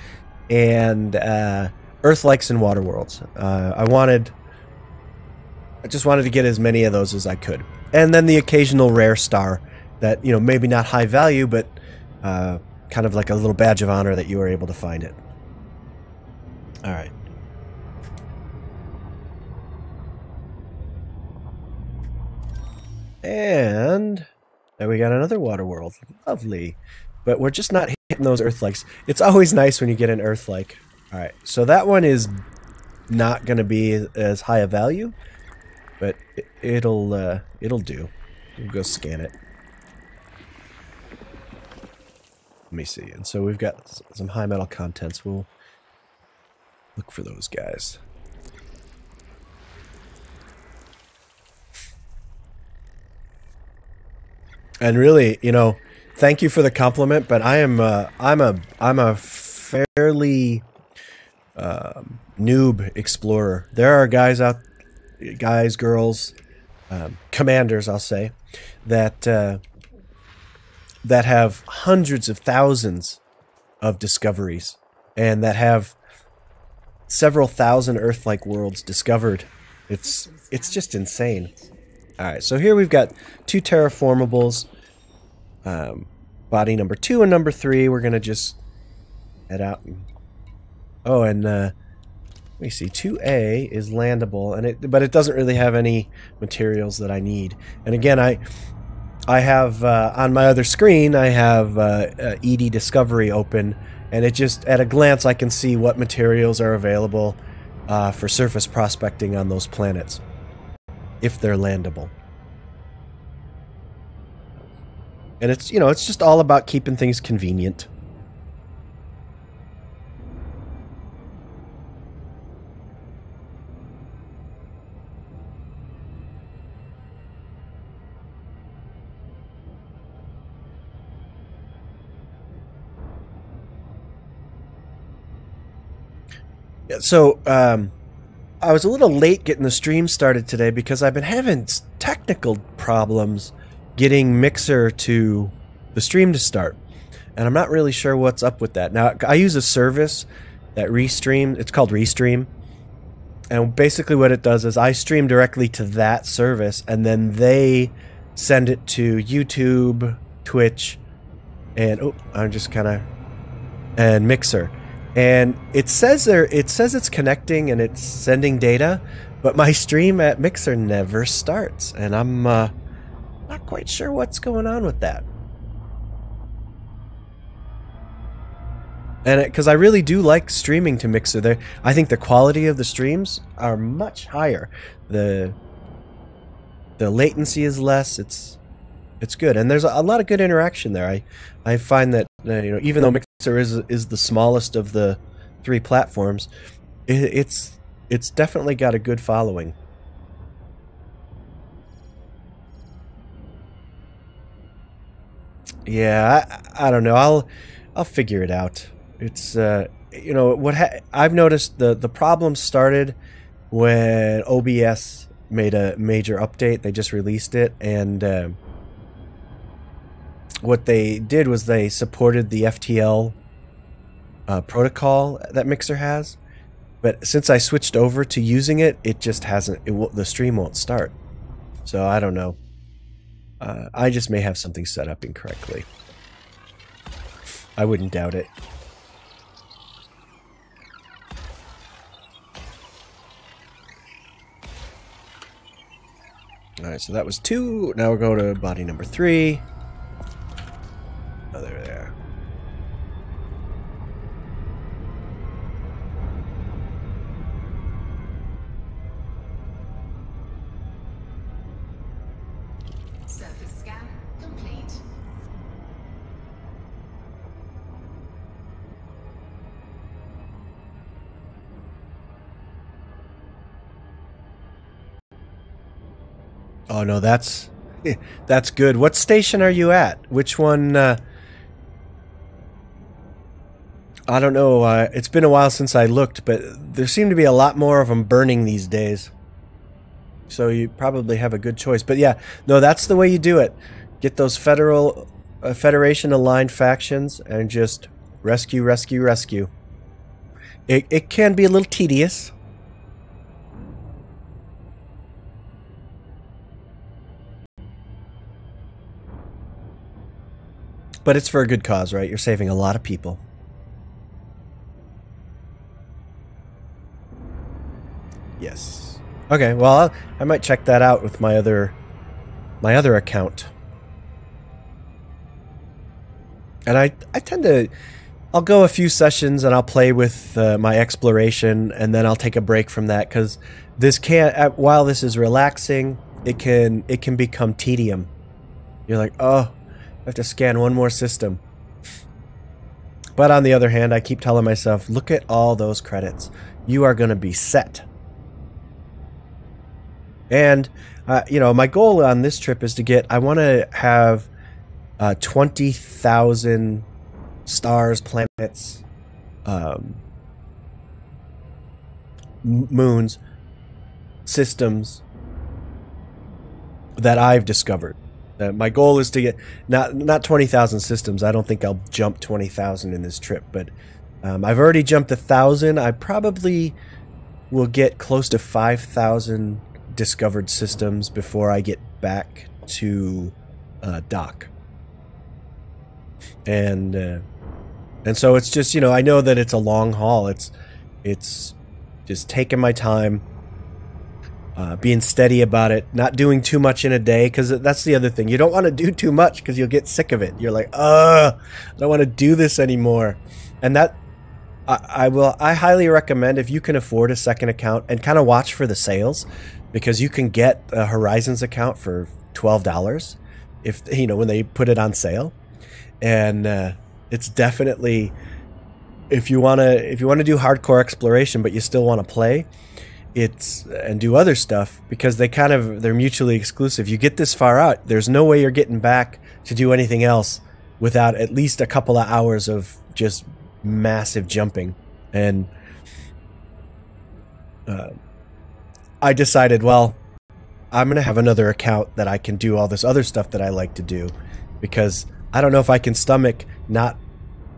and Earth-likes and water worlds. I just wanted to get as many of those as I could. And then the occasional rare star that, you know, maybe not high value, but kind of like a little badge of honor that you were able to find it. All right. And there we got another water world. Lovely. But we're just not hitting those Earth-likes. It's always nice when you get an Earth-like. All right. So that one is not going to be as high a value, but it'll do. We'll go scan it. Let me see. And so we've got some high metal contents. We'll look for those guys. And really, you know, thank you for the compliment, but I'm a fairly noob explorer. There are guys, girls, commanders, I'll say, that have hundreds of thousands of discoveries, and that have several thousand Earth-like worlds discovered. It's just insane. All right, so here we've got 2 terraformables, body number 2 and number 3. We're gonna just head out. And let me see. 2A is landable, but it doesn't really have any materials that I need. And again, I have on my other screen, I have ED Discovery open, and it just, at a glance, I can see what materials are available for surface prospecting on those planets, if they're landable. And it's, you know, it's just all about keeping things convenient. So, I was a little late getting the stream started today because I've been having technical problems getting Mixer to the stream to start. And I'm not really sure what's up with that. Now, I use a service that Restream. It's called Restream. And basically what it does is I stream directly to that service, and then they send it to YouTube, Twitch, and and Mixer. And it says it's connecting and it's sending data, but my stream at Mixer never starts, and I'm not quite sure what's going on with that. And because I really do like streaming to Mixer, I think the quality of the streams are much higher. The latency is less. It's good, and there's a lot of good interaction there. I find that you know, even though Mixer is the smallest of the three platforms, it's definitely got a good following. Yeah, I don't know. I'll figure it out. It's you know, I've noticed the problem started when OBS made a major update. They just released it, and what they did was they supported the FTL protocol that Mixer has, but since I switched over to using it, it just hasn't. The stream won't start. So I don't know. I just may have something set up incorrectly. I wouldn't doubt it. All right, so that was 2. Now we'll go to body number 3. Oh, there. Surface scan complete. Oh no, that's good. What station are you at? Which one? I don't know. It's been a while since I looked, but there seem to be a lot more of them burning these days. So you probably have a good choice. But yeah, no, that's the way you do it. Get those Federation-aligned factions and just rescue. It can be a little tedious. But it's for a good cause, right? You're saving a lot of people. Yes. Okay, well, I might check that out with my other account. And I tend to... I'll go a few sessions and I'll play with my exploration, and then I'll take a break from that, because this while this is relaxing, it can become tedium. You're like, oh, I have to scan one more system. But on the other hand, I keep telling myself, look at all those credits. You are going to be set. And, you know, my goal on this trip is I want to have 20,000 stars, planets, moons, systems that I've discovered. My goal is to get not 20,000 systems. I don't think I'll jump 20,000 in this trip, but I've already jumped 1,000. I probably will get close to 5,000 discovered systems before I get back to dock. And so it's just, you know, I know that it's a long haul. It's just taking my time, being steady about it, not doing too much in a day, because that's the other thing. You don't want to do too much because you'll get sick of it. You're like, I don't want to do this anymore. And that I highly recommend, if you can afford a second account, and kind of watch for the sales, because you can get a Horizons account for $12. if you know when they put it on sale, and it's definitely if you wanna do hardcore exploration, but you still want to play. And do other stuff because they're mutually exclusive. You get this far out, there's no way you're getting back to do anything else without at least a couple of hours of just massive jumping. And I decided, well, I'm gonna have another account that I can do all this other stuff that I like to do, because I don't know if I can stomach not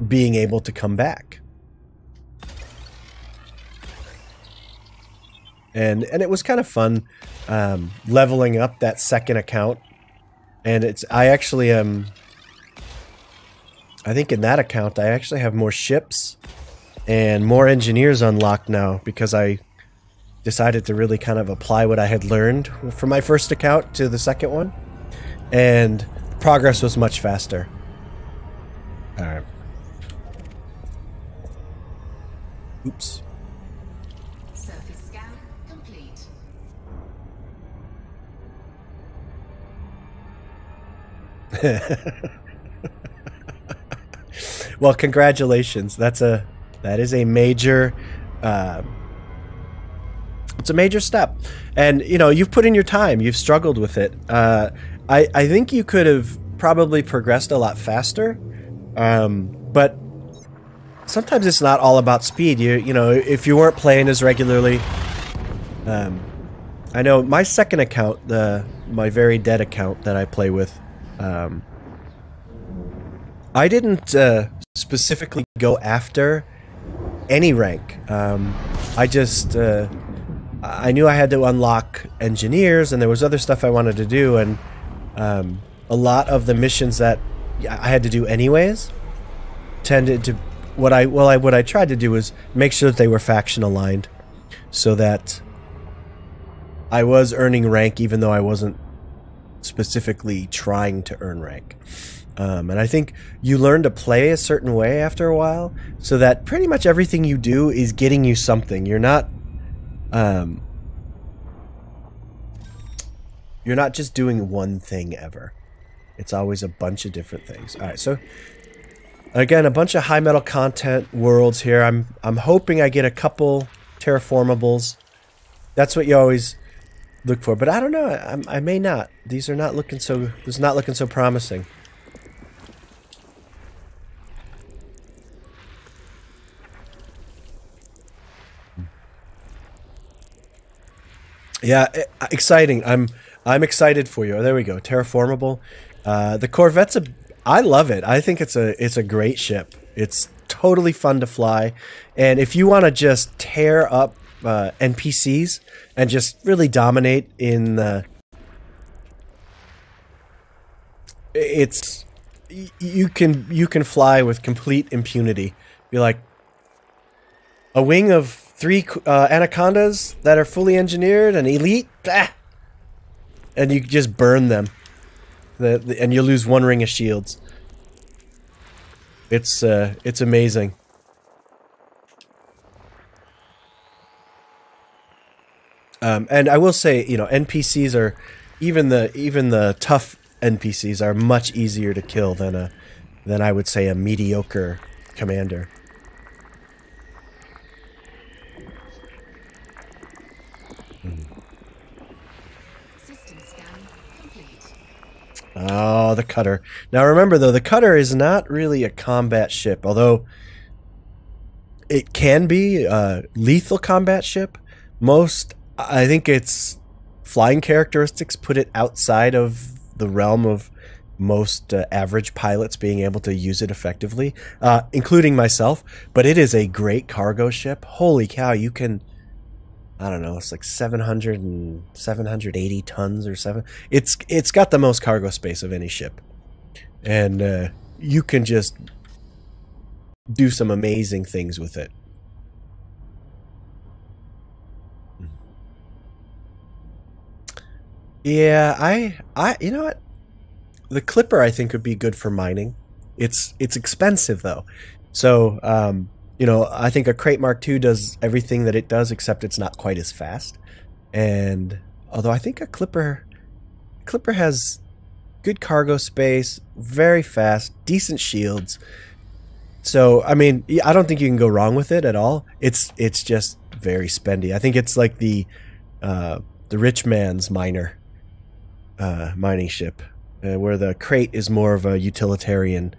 being able to come back. And it was kind of fun leveling up that second account. And I actually I think in that account I actually have more ships and more engineers unlocked now, because I decided to really kind of apply what I had learned from my first account to the second one, and progress was much faster. All right. Oops. Well, congratulations. That is a major it's a major step. And you know, you've put in your time, you've struggled with it. I think you could have probably progressed a lot faster. But sometimes it's not all about speed. You know, if you weren't playing as regularly, I know my second account, my very dead account that I play with, I didn't specifically go after any rank. I just I knew I had to unlock engineers, and there was other stuff I wanted to do, and a lot of the missions that I had to do anyways tended to what I tried to do was make sure that they were faction aligned, so that I was earning rank even though I wasn't specifically trying to earn rank. And I think you learn to play a certain way after a while, so that pretty much everything you do is getting you something. You're not just doing one thing ever. It's always a bunch of different things. All right, so again, a bunch of high metal content worlds here. I'm hoping I get a couple terraformables. That's what you always look for, but I don't know. I may not. These are not looking so. This is not looking so promising. Yeah, exciting. I'm excited for you. Oh, there we go. Terraformable. The Corvette's I love it. I think it's a great ship. It's totally fun to fly, and if you want to just tear up NPCs and just really dominate in the, you can fly with complete impunity. Be like a wing of 3 anacondas that are fully engineered and elite, and you just burn them. And you lose 1 ring of shields. It's amazing. And I will say, you know, NPCs are even the tough NPCs are much easier to kill than I would say a mediocre commander. Oh, the cutter. Now remember though, the cutter is not really a combat ship, although it can be a lethal combat ship. I think its flying characteristics put it outside of the realm of most average pilots being able to use it effectively, including myself. But it is a great cargo ship. Holy cow, you can, I don't know, it's like 780 tons or 7. It's got the most cargo space of any ship. And you can just do some amazing things with it. Yeah, I you know what? The Clipper I think would be good for mining. It's expensive though. So, you know, I think a Crate Mark II does everything that it does, except it's not quite as fast. And although I think a Clipper has good cargo space, very fast, decent shields. So, I mean, I don't think you can go wrong with it at all. It's just very spendy. I think it's like the rich man's miner mining ship, where the crate is more of a utilitarian.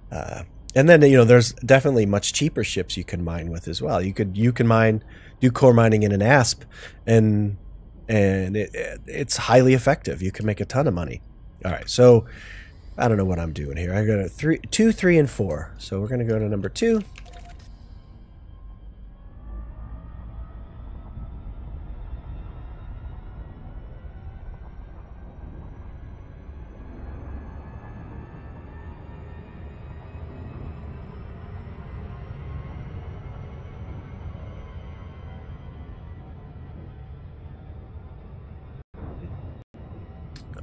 And then, you know, there's definitely much cheaper ships you can mine with as well. You can do core mining in an ASP, and it's highly effective. You can make a ton of money. All right, so I don't know what I'm doing here. I got a 2, 3, and 4. So we're gonna go to number 2.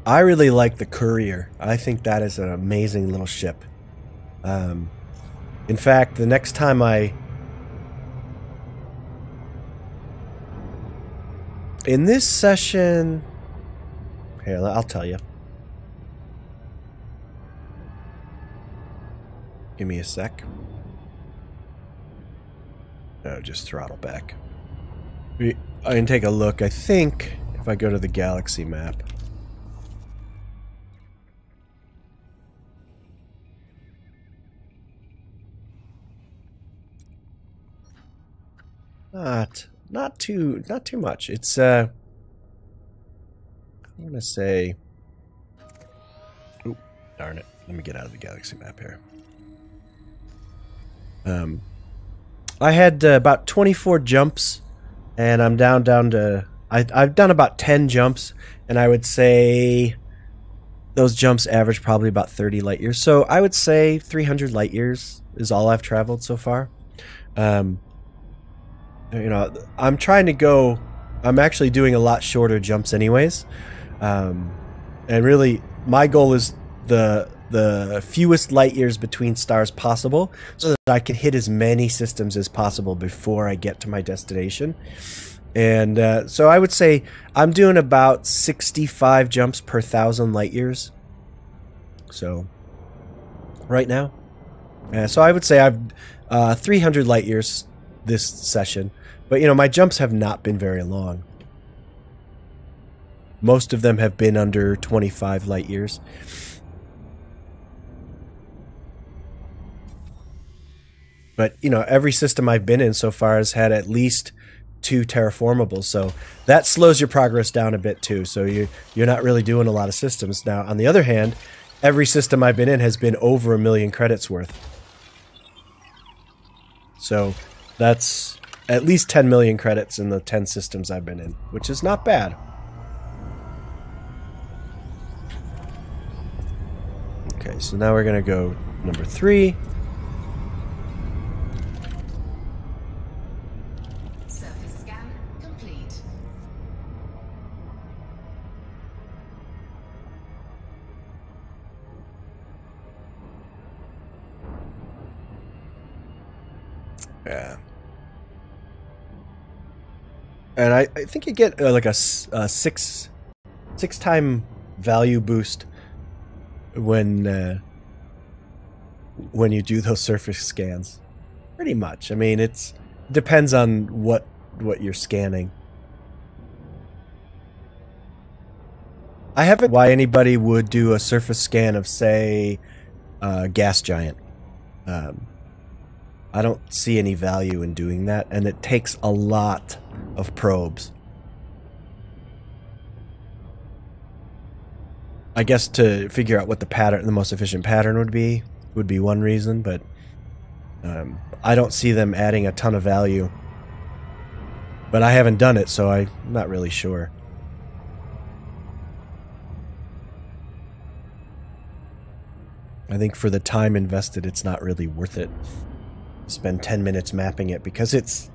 I really like the Courier. I think that is an amazing little ship. In fact, the next time in this session, here, I'll tell you. Give me a sec. No, just throttle back. I can take a look. I think if I go to the galaxy map. Not too much. It's I want to say, oh, darn it. Let me get out of the galaxy map here. I had about 24 jumps, and I'm down to I've done about 10 jumps, and I would say those jumps average probably about 30 light years. So I would say 300 light years is all I've traveled so far. You know, I'm trying to go. I'm actually doing a lot shorter jumps, anyways. And really, my goal is the fewest light years between stars possible, so that I can hit as many systems as possible before I get to my destination. And so I would say I'm doing about 65 jumps per 1,000 light years. So right now, so I would say I've 300 light years this session, but you know, my jumps have not been very long. Most of them have been under 25 light years. But you know, every system I've been in so far has had at least 2 terraformables, so that slows your progress down a bit too. So you're not really doing a lot of systems. Now, on the other hand, every system I've been in has been over 1 million credits worth. So that's at least 10 million credits in the 10 systems I've been in, which is not bad. Okay, so now we're going to go number 3. Surface scan complete. Yeah. And I think you get like a 6 time value boost when you do those surface scans. Pretty much. I mean, it depends on what you're scanning. I haven't why anybody would do a surface scan of, say, gas giant. I don't see any value in doing that, and it takes a lot of probes. I guess to figure out what the most efficient pattern would be one reason, but I don't see them adding a ton of value. But I haven't done it, so I'm not really sure. I think for the time invested, it's not really worth it. Spend 10 minutes mapping it, because it's...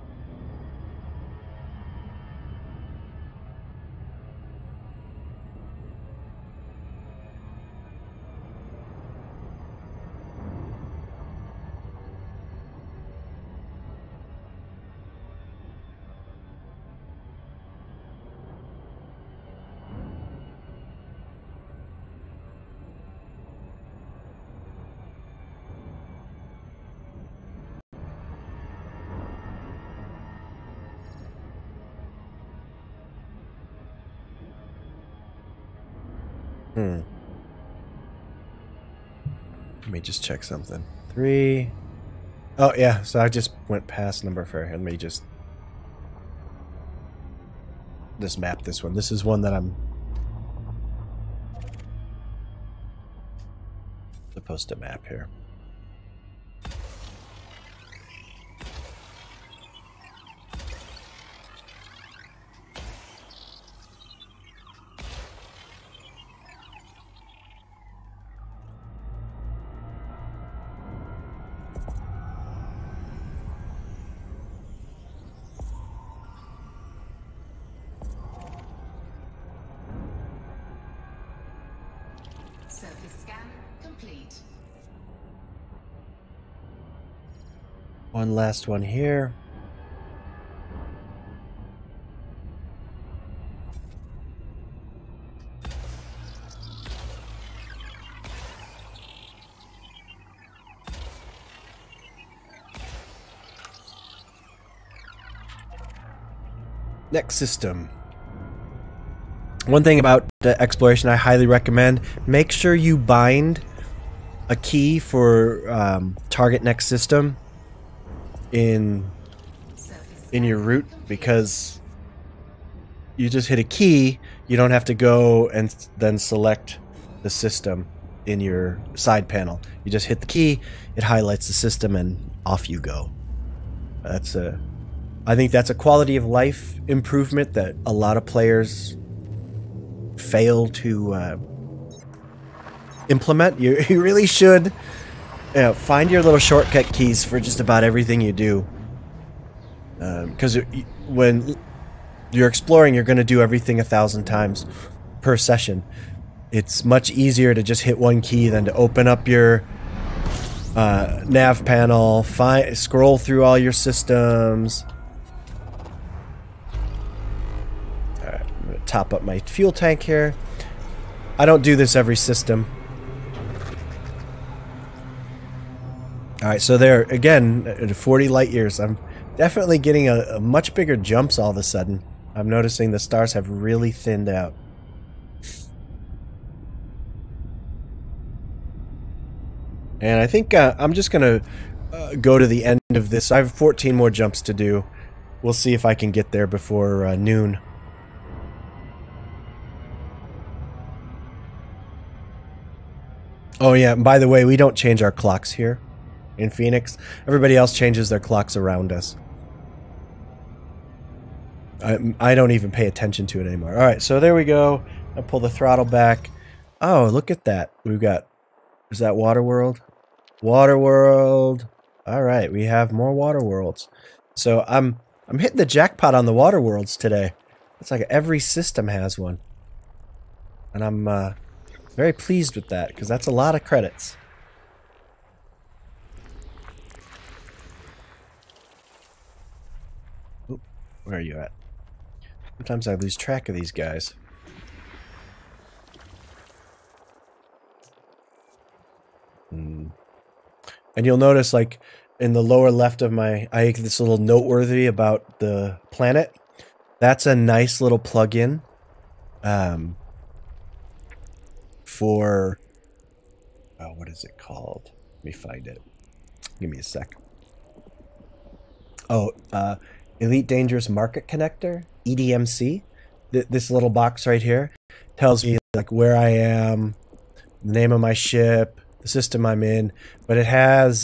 Let me just check something. 3. Oh, yeah, so I just went past number 4. Let me just map this one. This is one that I'm supposed to map here. Surface scan complete. One last one here. Next system. One thing about the exploration I highly recommend, make sure you bind a key for target next system in your route, because you just hit a key, you don't have to go and then select the system in your side panel. You just hit the key, it highlights the system, and off you go. I think that's a quality of life improvement that a lot of players fail to implement. You really should find your little shortcut keys for just about everything you do, because when you're exploring, you're going to do everything 1,000 times per session. It's much easier to just hit one key than to open up your nav panel, scroll through all your systems. Top up my fuel tank here. I don't do this every system. Alright, so there, again, at 40 light years, I'm definitely getting a much bigger jumps all of a sudden. I'm noticing the stars have really thinned out. And I think I'm just going to go to the end of this. I have 14 more jumps to do. We'll see if I can get there before noon. Oh yeah, and by the way, we don't change our clocks here in Phoenix. Everybody else changes their clocks around us. I don't even pay attention to it anymore. Alright, so there we go. I pull the throttle back. Oh, look at that. We've got... Is that Waterworld? Waterworld. Alright, we have more Waterworlds. So I'm hitting the jackpot on the Waterworlds today. It's like every system has one. And I'm very pleased with that, because that's a lot of credits. Oop, where are you at? Sometimes I lose track of these guys. And you'll notice, like, in the lower left of my... I have this little noteworthy about the planet. That's a nice little plug-in. For... Oh, what is it called? Let me find it. Give me a sec. Oh, Elite Dangerous Market Connector, EDMC. This little box right here tells me like where I am, the name of my ship, the system I'm in, but it has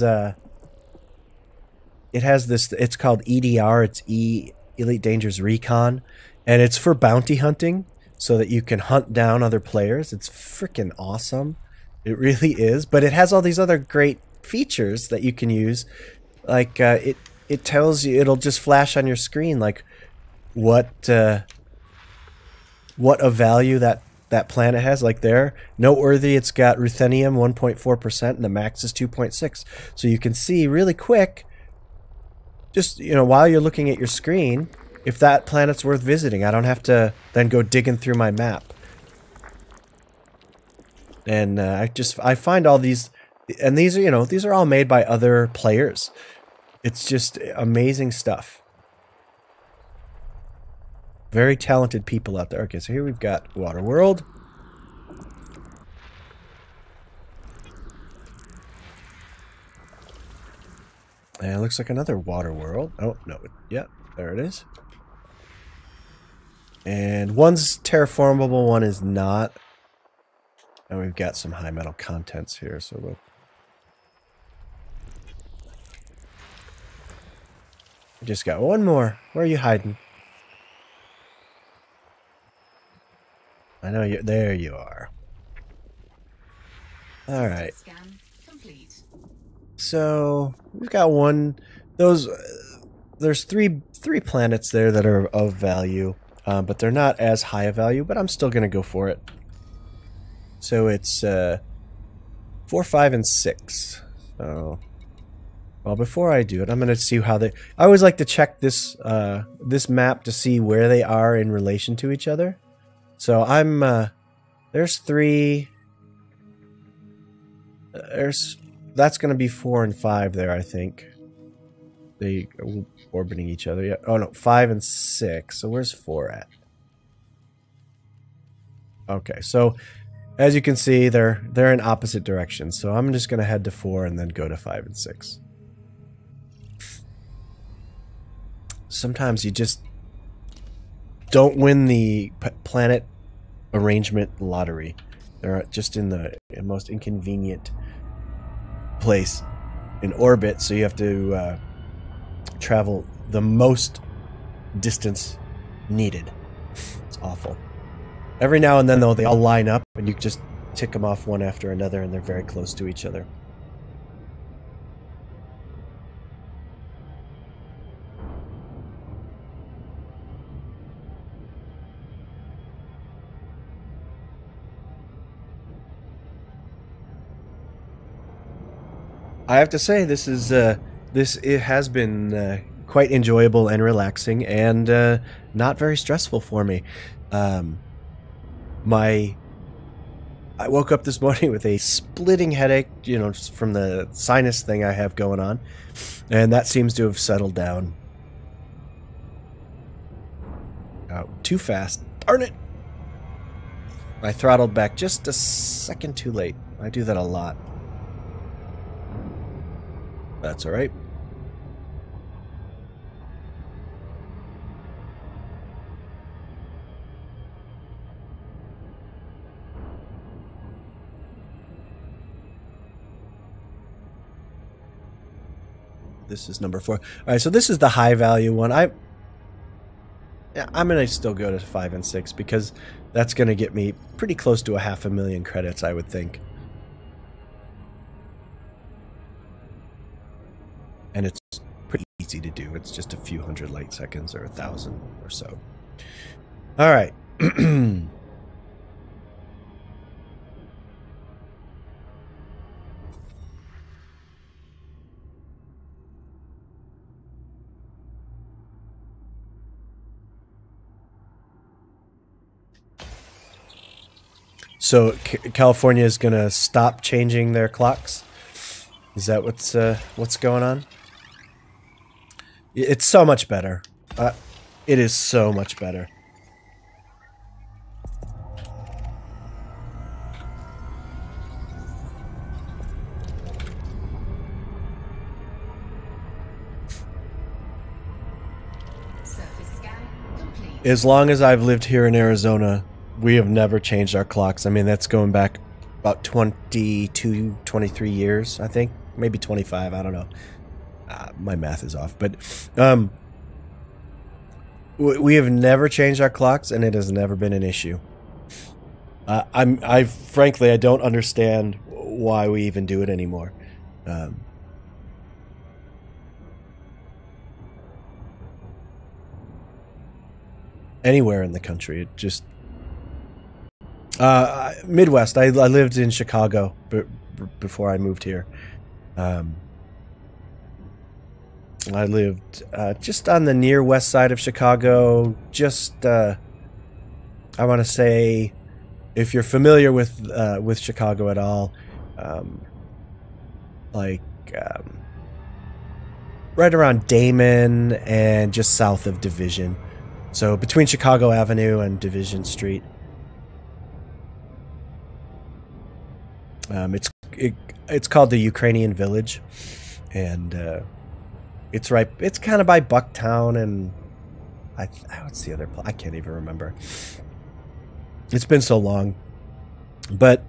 this. It's called EDR. It's Elite Dangerous Recon, and it's for bounty hunting, so that you can hunt down other players. It's freaking awesome. It really is. But it has all these other great features that you can use. Like it tells you, it'll just flash on your screen like what a value that planet has. Like there, noteworthy, it's got ruthenium 1.4% and the max is 2.6. So you can see really quick, just while you're looking at your screen, if that planet's worth visiting. I don't have to then go digging through my map. And I find all these, and these are, these are all made by other players. It's just amazing stuff. Very talented people out there. Okay, so here we've got Waterworld. And it looks like another water world. Oh, no. Yeah, there it is. And one's terraformable, one is not. And we've got some high metal contents here, so we'll... Just got one more. Where are you hiding? I know you... There you are. Alright. Scan complete. So, we've got one... Those... there's three planets there that are of value. But they're not as high a value, but I'm still going to go for it. So it's 4, 5, and 6. So, well, before I do it, I'm going to see how they... I always like to check this this map to see where they are in relation to each other. So I'm... there's 3... That's going to be 4 and 5 there, I think. They are orbiting each other. Yeah. Oh, no. 5 and 6. So where's 4 at? Okay. So as you can see, they're in opposite directions. So I'm just going to head to 4 and then go to 5 and 6. Sometimes you just don't win the planet arrangement lottery. They're just in the most inconvenient place in orbit. So you have to... travel the most distance needed. It's awful. Every now and then, though, they all line up, and you just tick them off one after another, and they're very close to each other. I have to say, this is... it has been quite enjoyable and relaxing, and not very stressful for me. I woke up this morning with a splitting headache, you know, from the sinus thing I have going on, and that seems to have settled down. Oh, too fast. Darn it! I throttled back just a second too late. I do that a lot. That's alright. This is number 4. Alright, so this is the high value one. I'm going to still go to 5 and 6 because that's going to get me pretty close to 500,000 credits, I would think. And it's pretty easy to do. It's just a few hundred light seconds or 1,000 or so. All right. So California is going to stop changing their clocks? Is that what's going on? It's so much better. It is so much better. Surface scan complete. As long as I've lived here in Arizona, we have never changed our clocks. I mean, that's going back about 22, 23 years, I think. Maybe 25, I don't know. My math is off. But we have never changed our clocks, and it has never been an issue. Frankly, I don't understand why we even do it anymore. Anywhere in the country, it just... Midwest. I lived in Chicago before I moved here. I lived just on the near west side of Chicago. Just, I want to say, if you're familiar with Chicago at all, right around Damon and just south of Division. So between Chicago Avenue and Division Street. It's called the Ukrainian Village, and It's right. It's kind of by Bucktown and what's the other place? I can't even remember. It's been so long. But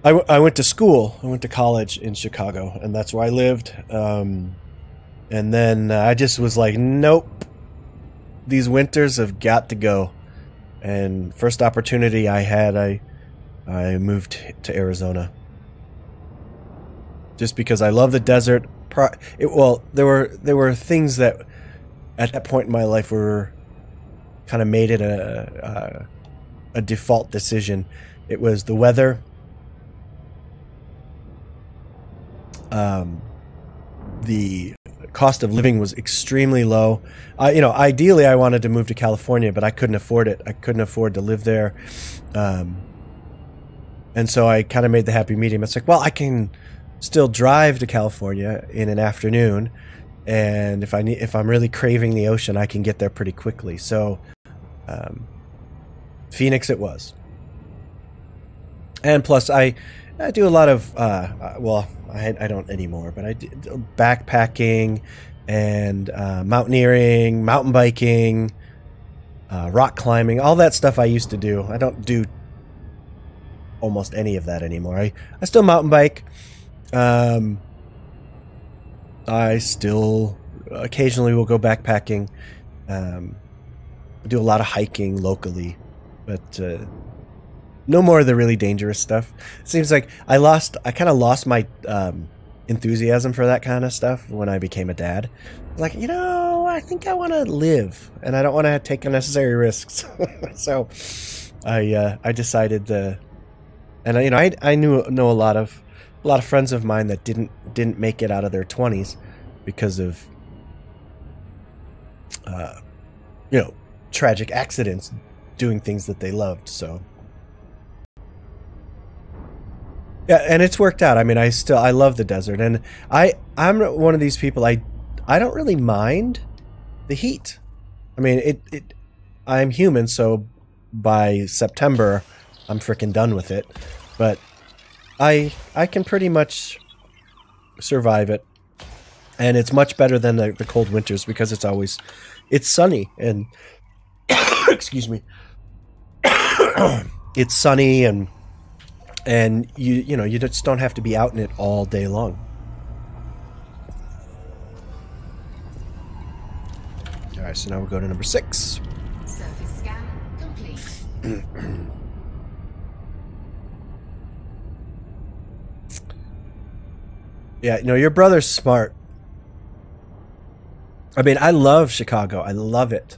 I went to school. I went to college in Chicago, and that's where I lived. And then I just was like, nope. These winters have got to go. And first opportunity I had, I moved to Arizona. Just because I love the desert. Well, there were things that at that point in my life were kind of made it a default decision. It was the weather. The cost of living was extremely low. Ideally I wanted to move to California, but I couldn't afford it. I couldn't afford to live there. And so I kind of made the happy medium. It's like, well, I can still drive to California in an afternoon, and if I'm really craving the ocean, I can get there pretty quickly. So Phoenix it was. And plus I do a lot of I don't anymore, but I did backpacking and mountaineering, mountain biking, rock climbing, all that stuff I used to do. I don't do almost any of that anymore. I still mountain bike. I still occasionally will go backpacking. I do a lot of hiking locally, but no more of the really dangerous stuff. It seems like I kind of lost my enthusiasm for that kind of stuff when I became a dad. Like, I think I want to live, and I don't want to take unnecessary risks. So I decided to, and I know a lot of friends of mine that didn't make it out of their 20s because of tragic accidents doing things that they loved. So yeah, and it's worked out. I mean, I love the desert, and I'm one of these people. I don't really mind the heat. I mean, I'm human, so by September I'm freaking done with it. But I can pretty much survive it, and it's much better than the cold winters because it's sunny and excuse me, it's sunny and you just don't have to be out in it all day long. All right, so now we'll go to number 6. Surface scan complete. Yeah, your brother's smart. I mean, I love Chicago. I love it.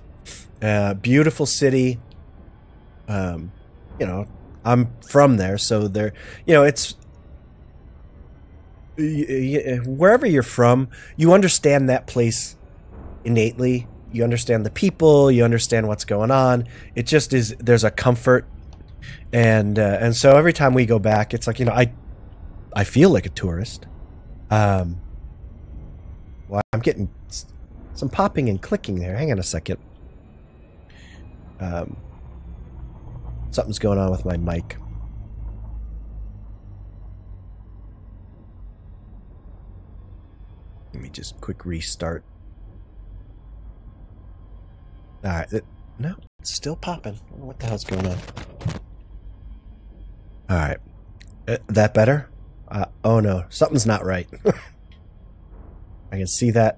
Beautiful city. I'm from there, so there, it's wherever you're from, you understand that place innately. You understand the people. You understand what's going on. It just is. There's a comfort, and so every time we go back, it's like I feel like a tourist. Well, I'm getting some popping and clicking there. Hang on a second. Something's going on with my mic. Let me just quick restart. Alright, no, it's still popping. I don't know what the hell's going on. Alright. That better? Oh no, something's not right. I can see that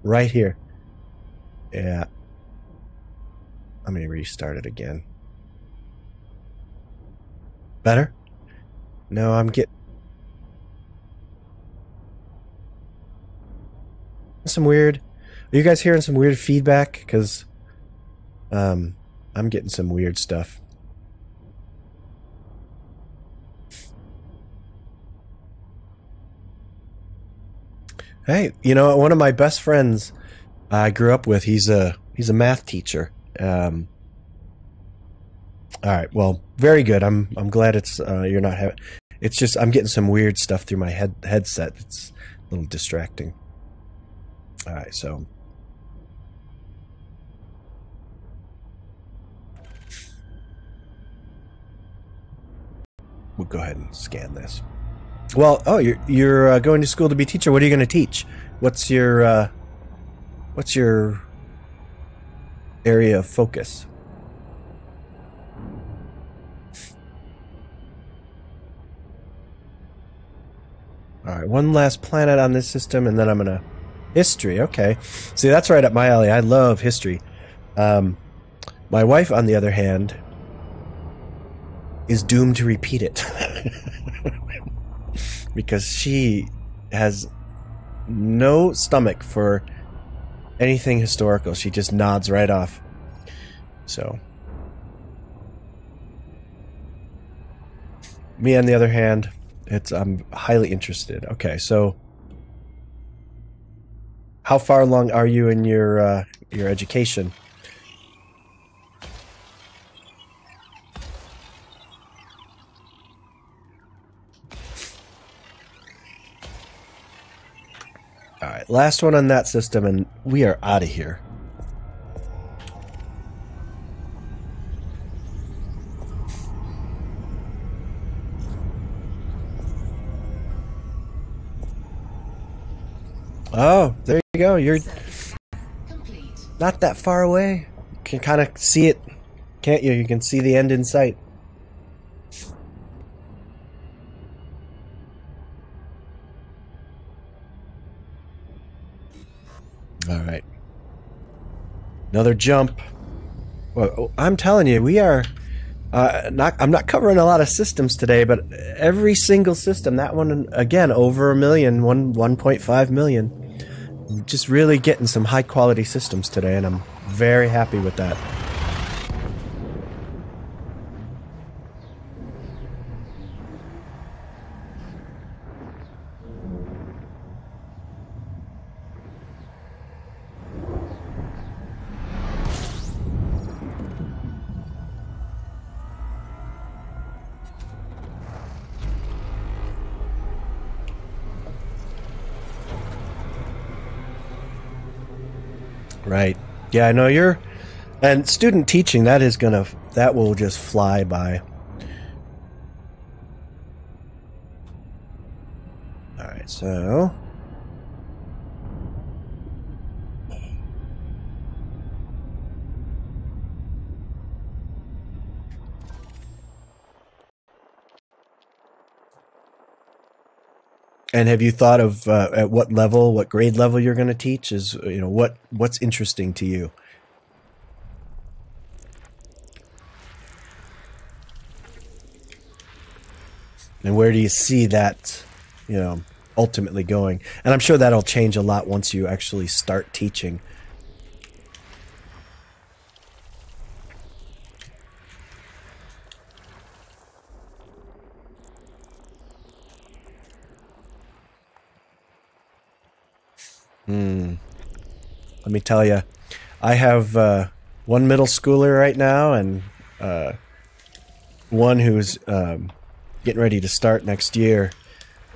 right here. Yeah. I'm going to restart it again. Better? No, I'm getting some weird. Are you guys hearing some weird feedback? Because I'm getting some weird stuff. Hey, one of my best friends I grew up with, he's a math teacher. All right, well, very good. I'm glad it's you're not having. It's just I'm getting some weird stuff through my headset. It's a little distracting. All right, so we'll go ahead and scan this. Well, oh, you're going to school to be a teacher. What are you going to teach? What's your what's your area of focus? Alright, one last planet on this system, and then I'm gonna... History, okay. See, that's right up my alley. I love history. My wife, on the other hand, is doomed to repeat it. Because she has no stomach for anything historical. She just nods right off. So... Me, on the other hand... I'm highly interested. Okay, so how far along are you in your education? All right, last one on that system, and we are out of here. Oh, there you go. You're not that far away. You can kind of see it, can't you? You can see the end in sight. All right. Another jump. Well, I'm telling you, we are... I'm not covering a lot of systems today, but every single system, that one, again, over 1 million, 1.5 million. Just really getting some high quality systems today, and I'm very happy with that. Right. Yeah, I know you're... And student teaching, that will just fly by. Alright, so... And have you thought of at what level, what grade level you're going to teach? Is, you know, what's interesting to you? And where do you see that, you know, ultimately going? And I'm sure that'll change a lot once you actually start teaching. Let me tell you, I have one middle schooler right now, and one who's getting ready to start next year,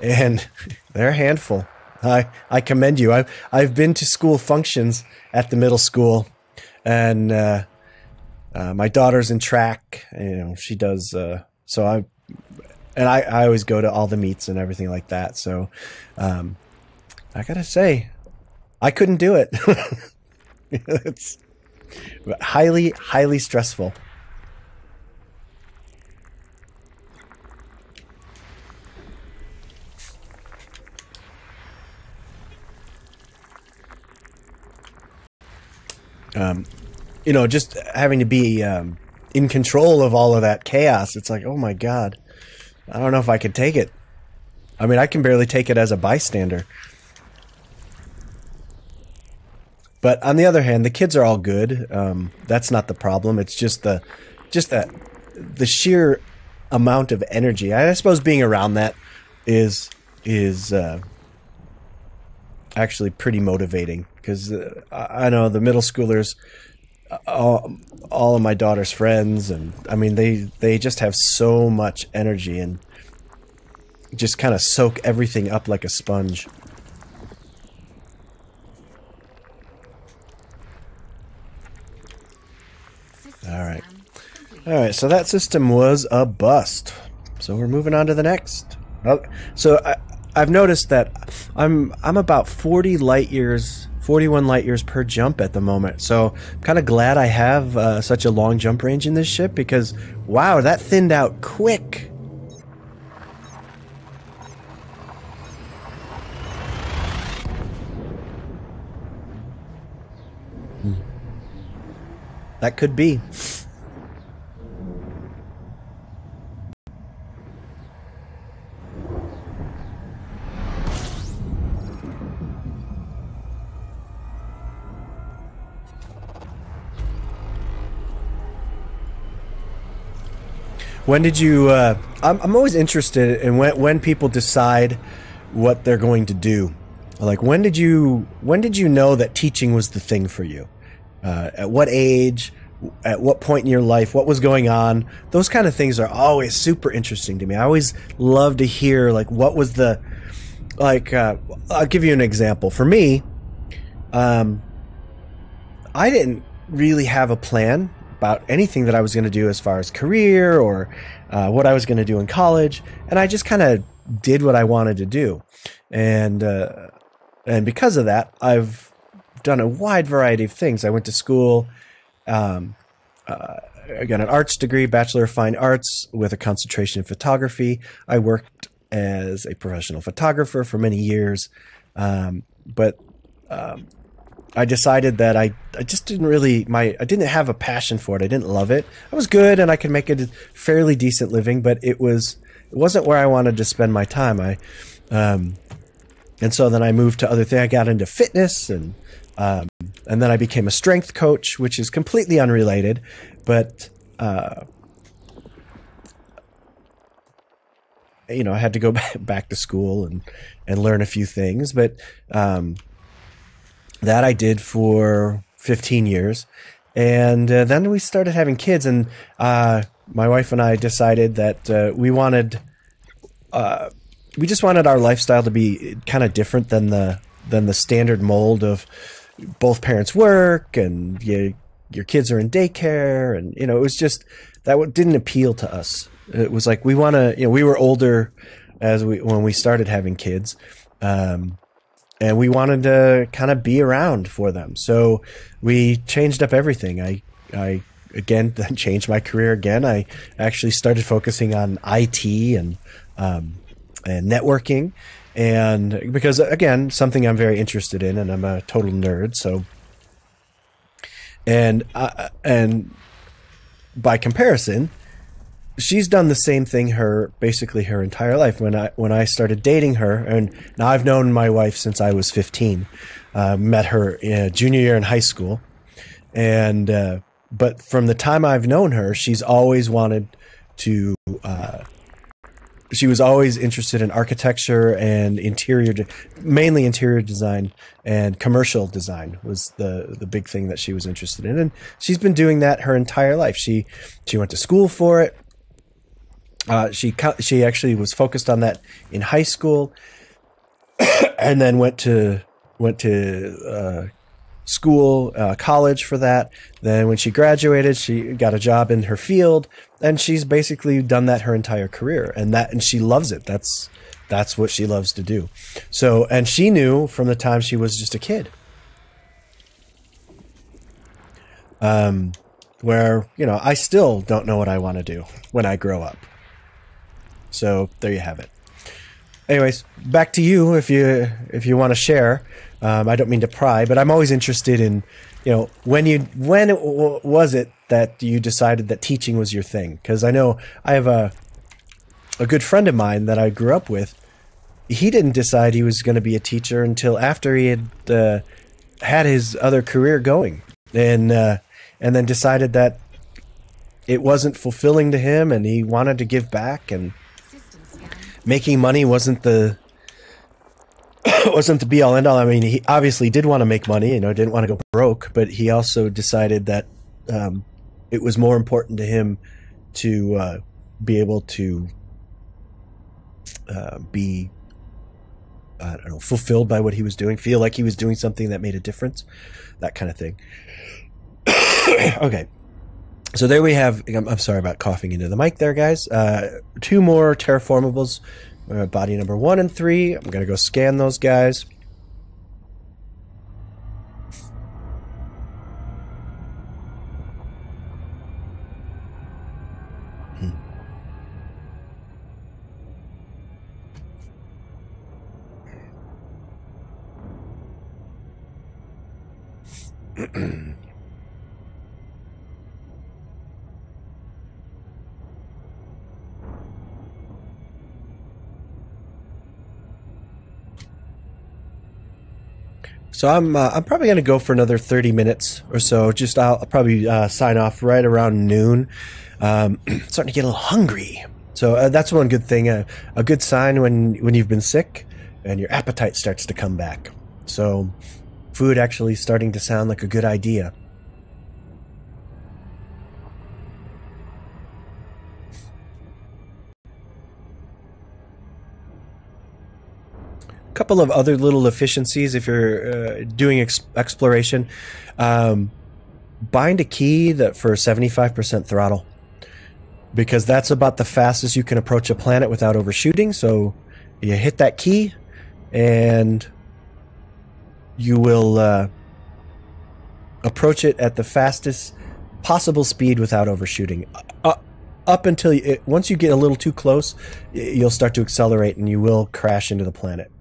and they're a handful. I commend you. I've been to school functions at the middle school, and my daughter's in track. You know, she does. So I always go to all the meets and everything like that. So I gotta say, I couldn't do it. It's highly stressful. You know, just having to be in control of all of that chaos. It's like, oh my God, I don't know if I could take it. I mean, I can barely take it as a bystander. But on the other hand, the kids are all good. That's not the problem. It's just the sheer amount of energy. I suppose being around that is actually pretty motivating, because I know the middle schoolers, all of my daughter's friends, and I mean they just have so much energy and just kind of soak everything up like a sponge. Alright, so that system was a bust. So we're moving on to the next. Oh, so I've noticed that I'm about 40 light years 41 light years per jump at the moment. So I'm kind of glad I have such a long jump range in this ship because, wow, that thinned out quick. That could be. When did you, I'm always interested in when people decide what they're going to do. Like, when did you know that teaching was the thing for you? At what age? At what point in your life? What was going on? Those kind of things are always super interesting to me. I always love to hear, like, what was the, like, I'll give you an example. For me, I didn't really have a plan about anything that I was going to do as far as career or what I was going to do in college, and I just kind of did what I wanted to do, and because of that, I've done a wide variety of things. I went to school, I got an arts degree, Bachelor of Fine Arts, with a concentration in photography. I worked as a professional photographer for many years, but I decided that I just didn't really, I didn't have a passion for it. I didn't love it. I was good and I could make a fairly decent living, but it wasn't where I wanted to spend my time. And so then I moved to other things. I got into fitness and then I became a strength coach, which is completely unrelated, but, you know, I had to go back to school and learn a few things, but, that I did for 15 years. And then we started having kids, and my wife and I decided that we just wanted our lifestyle to be kind of different than the standard mold of both parents work and your kids are in daycare, and it was just that didn't appeal to us. It was like we want to, we were older when we started having kids. And we wanted to kind of be around for them. So we changed up everything. I again, then changed my career again. I actually started focusing on IT and networking. And because, again, something I'm very interested in, and I'm a total nerd. So, and by comparison, she's done the same thing basically her entire life. When I started dating her, and now I've known my wife since I was 15, met her junior year in high school, and but from the time I've known her, she's always wanted to. She was always interested in architecture and mainly interior design, and commercial design was the big thing that she was interested in, and she's been doing that her entire life. She went to school for it. She actually was focused on that in high school, and then went to school, college for that. Then when she graduated, she got a job in her field, and she's basically done that her entire career, and she loves it. That's what she loves to do. So, and she knew from the time she was just a kid, where, I still don't know what I want to do when I grow up. So there you have it. Anyways, back to you if you want to share. I don't mean to pry, but I'm always interested in, when was it that you decided that teaching was your thing? Because I know I have a good friend of mine that I grew up with. He didn't decide he was going to be a teacher until after he had had his other career going, and then decided that it wasn't fulfilling to him, and he wanted to give back, and making money wasn't the be all end all. I mean, he obviously did want to make money, didn't want to go broke, but he also decided that it was more important to him to be able to be, I don't know, fulfilled by what he was doing, feel like he was doing something that made a difference, that kind of thing. Okay. So there we have, I'm sorry about coughing into the mic there, guys. 2 more terraformables, body number 1 and 3. I'm going to go scan those guys. So I'm probably going to go for another 30 minutes or so. Just I'll probably sign off right around noon. Starting to get a little hungry. So that's one good thing. A good sign when you've been sick and your appetite starts to come back. So food actually starting to sound like a good idea. Couple of other little efficiencies if you're doing exploration. Bind a key that for 75% throttle, because that's about the fastest you can approach a planet without overshooting. So you hit that key and you will approach it at the fastest possible speed without overshooting. Up until once you get a little too close, you'll start to accelerate and you will crash into the planet.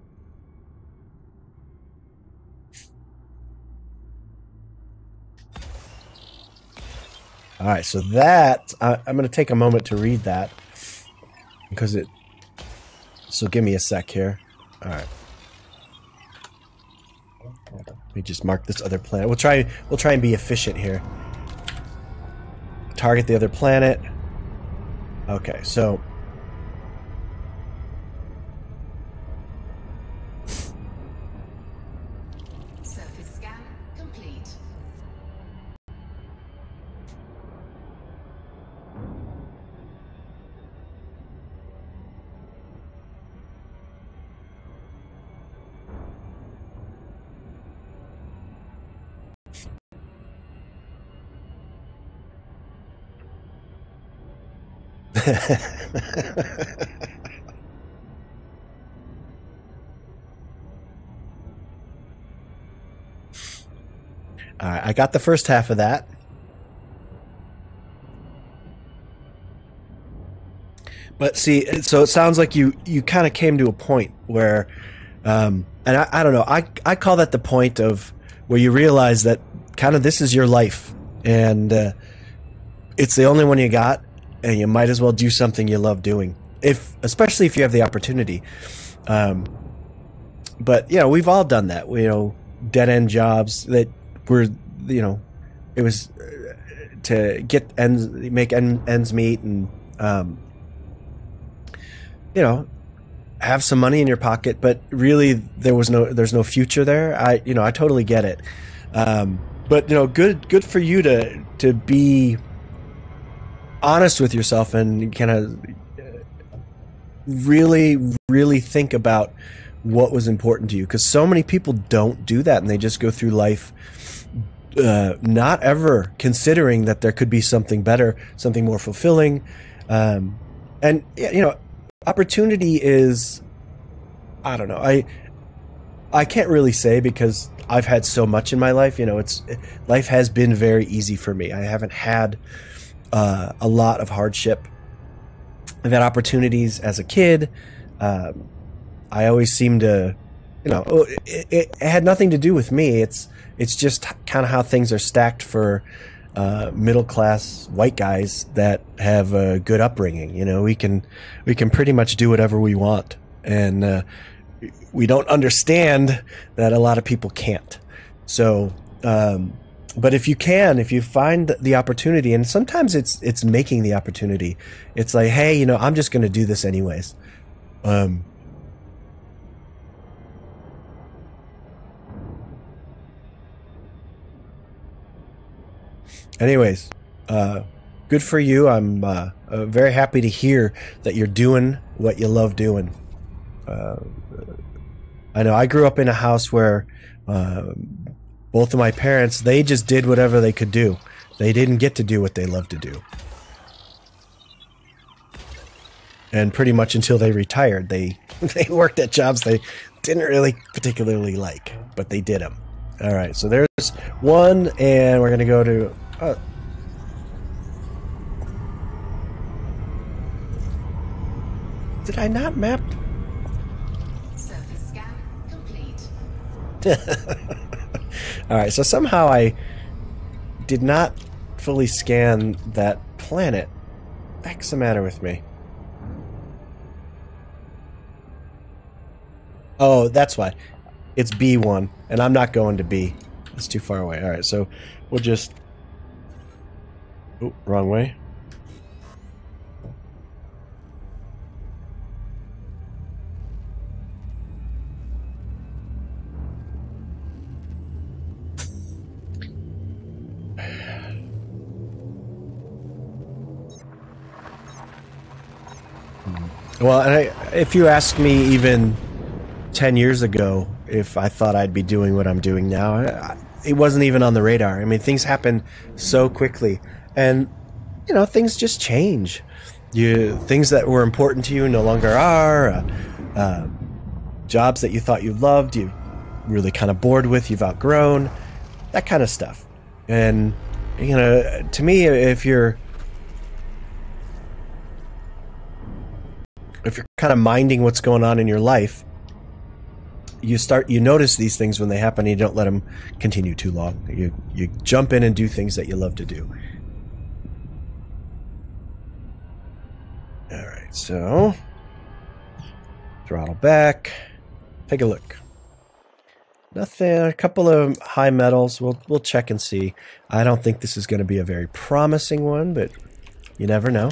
All right, so that, I'm going to take a moment to read that because so give me a sec here. All right. Let me just mark this other planet. We'll try and be efficient here. Target the other planet. Okay, so surface scan complete. all right, I got the first half of that. But see, so it sounds like you kind of came to a point where, and I don't know, I call that the point of where you realize that kind of this is your life, and it's the only one you got, and you might as well do something you love doing, especially if you have the opportunity. But you know, we've all done that. You know, dead end jobs that were, you know, it was to make ends meet, and you know, have some money in your pocket, but really there's no future there. I totally get it. But you know, good for you to be honest with yourself and kind of really think about what was important to you, because so many people don't do that, and they just go through life not ever considering that there could be something better, something more fulfilling. And you know, opportunity is, I don't know, I can't really say, because I've had so much in my life. You know, life has been very easy for me. I haven't had a lot of hardship. I've had opportunities as a kid. I always seem to, you know, it had nothing to do with me. It's just kind of how things are stacked for middle class white guys that have a good upbringing. You know, we can pretty much do whatever we want, and we don't understand that a lot of people can't. So, but if you find the opportunity, and sometimes it's making the opportunity. It's like, hey, you know, I'm just going to do this anyways. Anyways, good for you. I'm very happy to hear that you're doing what you love doing. I know I grew up in a house where both of my parents, they just did whatever they could do. They didn't get to do what they loved to do. And pretty much until they retired, they worked at jobs they didn't really particularly like, but they did them. All right, so there's one, and we're going to go to... did I not map? Surface scan complete. All right, so somehow I did not fully scan that planet. What the heck's the matter with me? Oh, that's why. It's B1, and I'm not going to B. It's too far away. Alright, so we'll just... Oh, wrong way. Well, and if you asked me even 10 years ago if I thought I'd be doing what I'm doing now, it wasn't even on the radar. I mean, things happen so quickly, and you know, things just change. Things that were important to you no longer are. Jobs that you thought you loved, you really kind of bored with, you've outgrown, that kind of stuff. And you know, to me, if you're kind of minding what's going on in your life, you notice these things when they happen, and you don't let them continue too long. You jump in and do things that you love to do. All right, so throttle back. Take a look. Nothing. A couple of high metals. We'll check and see. I don't think this is going to be a very promising one, but you never know.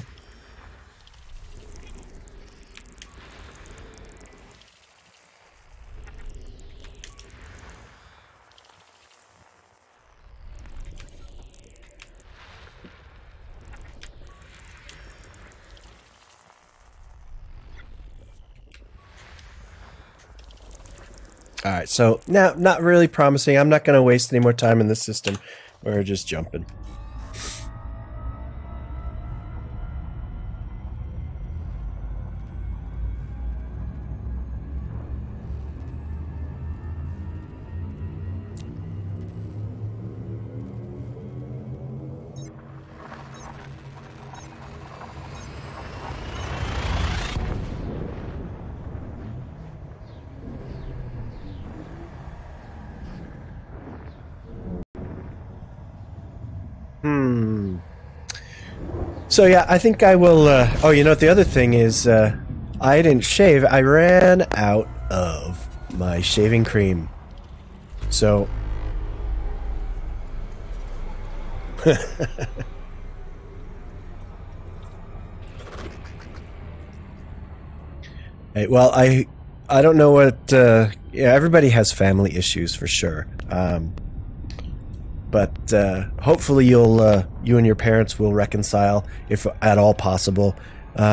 All right, so now, not really promising. I'm not going to waste any more time in this system. We're just jumping. So yeah, I think I will, oh, you know what, the other thing is, I didn't shave. I ran out of my shaving cream. So... Hey, well, I don't know what, yeah, everybody has family issues for sure. But hopefully you and your parents will reconcile, if at all possible. You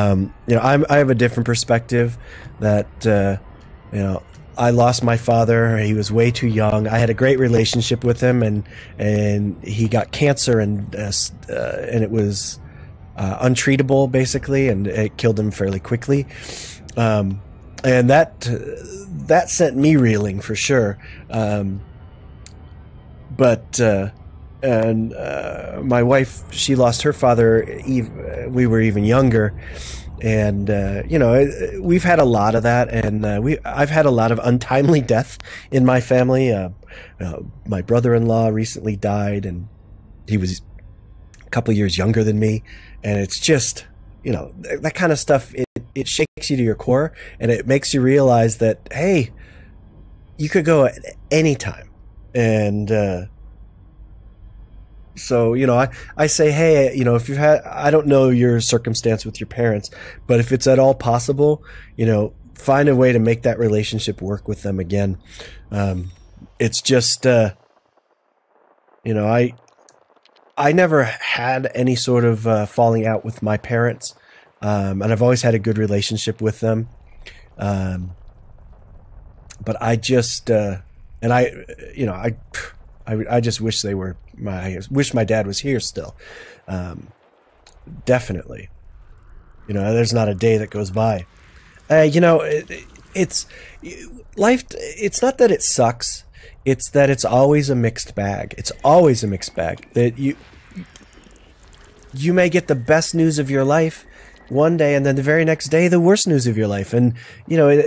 know, I have a different perspective. That you know, I lost my father. He was way too young. I had a great relationship with him, and he got cancer, and it was untreatable basically, and it killed him fairly quickly. And that sent me reeling for sure. But my wife, she lost her father. We were even younger, and you know, we've had a lot of that, and I've had a lot of untimely death in my family. My brother-in-law recently died, and he was a couple of years younger than me, and it's just, you know, that kind of stuff. It shakes you to your core, and it makes you realize that, hey, you could go at any time. And so, you know, I say, hey, you know, if you've had, I don't know your circumstance with your parents, but if it's at all possible, you know, find a way to make that relationship work with them again. It's just, you know, I never had any sort of falling out with my parents, and I've always had a good relationship with them. But I just, and I, you know, I just wish they were I wish my dad was here still. Definitely. You know, there's not a day that goes by. You know, it's life. It's not that it sucks. It's that it's always a mixed bag. It's always a mixed bag. That you may get the best news of your life one day, and then the very next day, the worst news of your life. And, you know,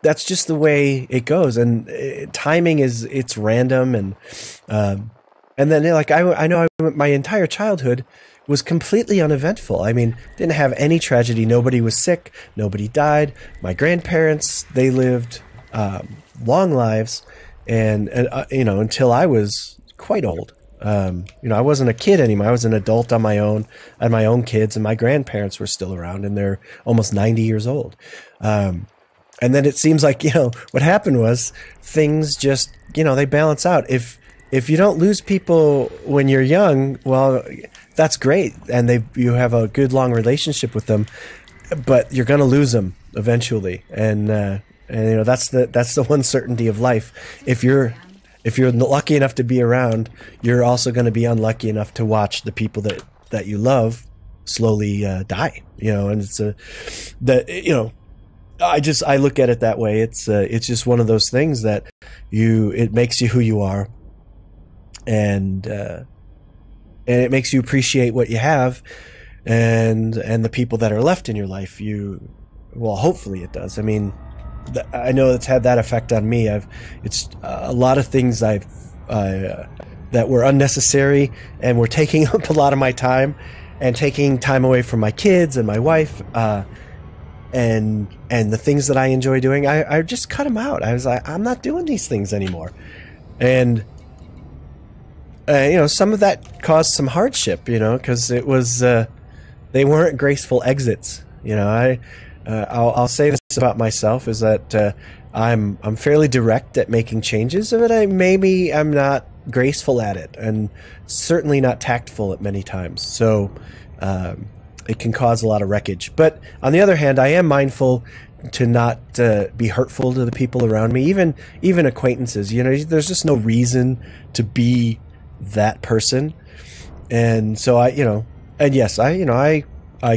that's just the way it goes. And timing it's random. And, And then like I know my entire childhood was completely uneventful. I mean, didn't have any tragedy. Nobody was sick. Nobody died. My grandparents, they lived long lives, and you know, until I was quite old. You know, I wasn't a kid anymore. I was an adult on my own. I had my own kids, and my grandparents were still around, and they're almost 90 years old. And then it seems like, you know, what happened was things just, you know, they balance out. If you don't lose people when you're young, well, that's great, and you have a good long relationship with them, but you're going to lose them eventually, and you know, that's the one certainty of life. If you're lucky enough to be around, you're also going to be unlucky enough to watch the people that you love slowly die. You know, and it's you know, I look at it that way. It's just one of those things that it makes you who you are, and it makes you appreciate what you have, and the people that are left in your life. Well, hopefully it does. I mean, I know it's had that effect on me. It's a lot of things that were unnecessary and were taking up a lot of my time and taking time away from my kids and my wife, and the things that I enjoy doing. I just cut them out. I was like, I'm not doing these things anymore, and you know, some of that caused some hardship, you know, because it was they weren't graceful exits. You know, I'll say this about myself, is that I'm fairly direct at making changes, but I'm not graceful at it, and certainly not tactful at many times. So it can cause a lot of wreckage. But on the other hand, I am mindful to not be hurtful to the people around me, even acquaintances. You know, there's just no reason to be that person, and so I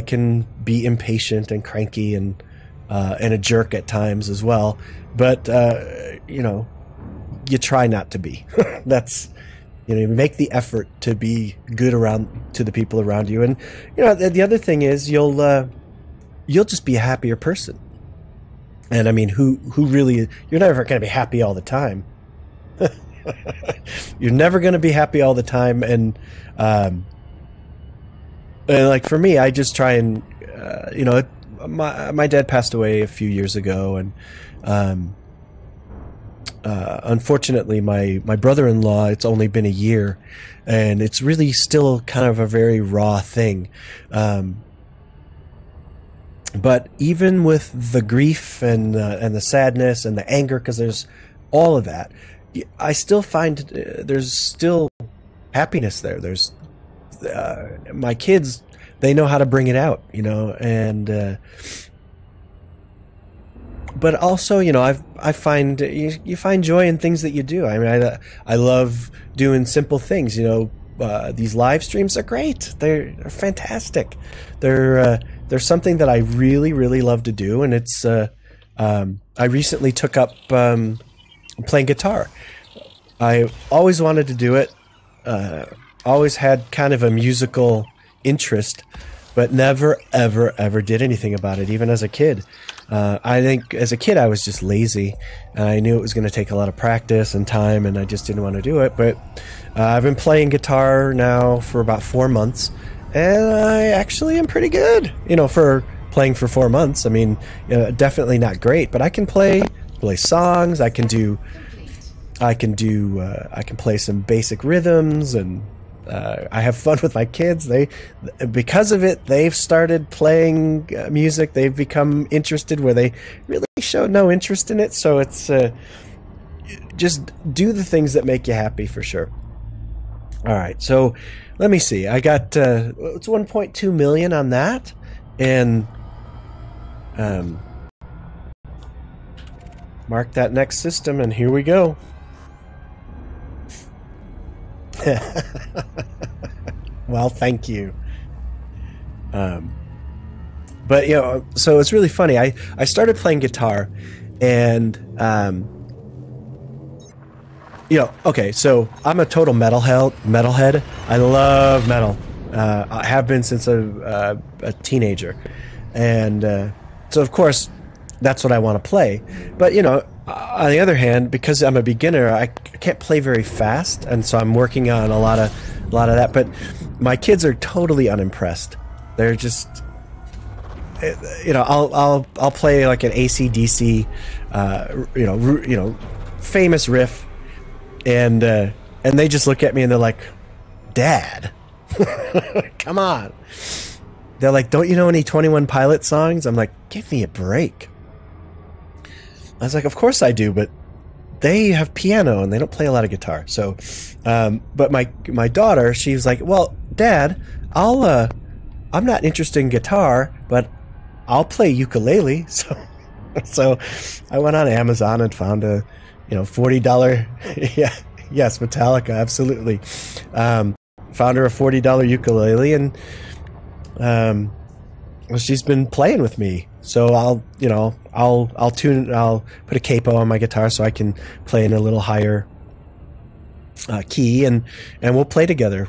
can be impatient and cranky and a jerk at times as well, but you know, you try not to be. That's, you know, you make the effort to be good to the people around you, and you know, the other thing is you'll just be a happier person. And I mean, who really? You're never going to be happy all the time. You're never going to be happy all the time, and like for me, I just try and you know, my dad passed away a few years ago, and unfortunately, my brother-in-law, it's only been a year, and it's really still kind of a very raw thing. But even with the grief and the sadness and the anger, because there's all of that, I still find there's still happiness there. There's my kids, they know how to bring it out, you know, and but also, you know, I find you find joy in things that you do. I mean, I love doing simple things. You know, these live streams are great. They're fantastic. They're something that I really, really love to do, and it's I recently took up playing guitar. I always wanted to do it. Always had kind of a musical interest, but never, ever, ever did anything about it, even as a kid. I think as a kid I was just lazy, and I knew it was going to take a lot of practice and time, and I just didn't want to do it. But I've been playing guitar now for about 4 months, and I actually am pretty good, you know, for playing for 4 months. I mean, definitely not great, but I can play songs. I can play some basic rhythms, and I have fun with my kids. Because of it, they've started playing music. They've become interested where they really showed no interest in it. So it's just do the things that make you happy, for sure. All right, so let me see. I got it's 1.2 million on that, and mark that next system, and here we go. Well, thank you. But, you know, so it's really funny. I started playing guitar, and you know, okay, so I'm a total metalhead. I love metal. I have been since a teenager, and so of course that's what I want to play. But you know, On the other hand, because I'm a beginner, I can't play very fast, and so I'm working on a lot of that. But my kids are totally unimpressed. They're just, you know, I'll play like an AC/DC, famous riff, and they just look at me and they're like, "Dad, come on." They're like, "Don't you know any 21 Pilot songs?" I'm like, "Give me a break." I was like, "Of course I do, but they have piano and they don't play a lot of guitar." So, but my daughter, she was like, "Well, Dad, I'm not interested in guitar, but I'll play ukulele." So I went on Amazon and found a, $40, yeah, yes, Metallica, absolutely. Found her a $40 ukulele, and well, she's been playing with me. So I'll put a capo on my guitar so I can play in a little higher key, and we'll play together.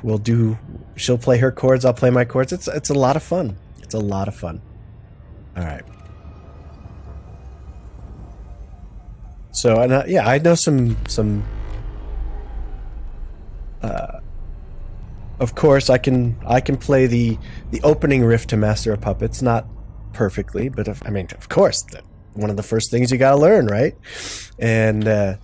She'll play her chords, I'll play my chords. It's a lot of fun. It's a lot of fun. All right. So, and I know some. Of course, I can play the opening riff to Master of Puppets, not perfectly, but of course, one of the first things you gotta learn, right? And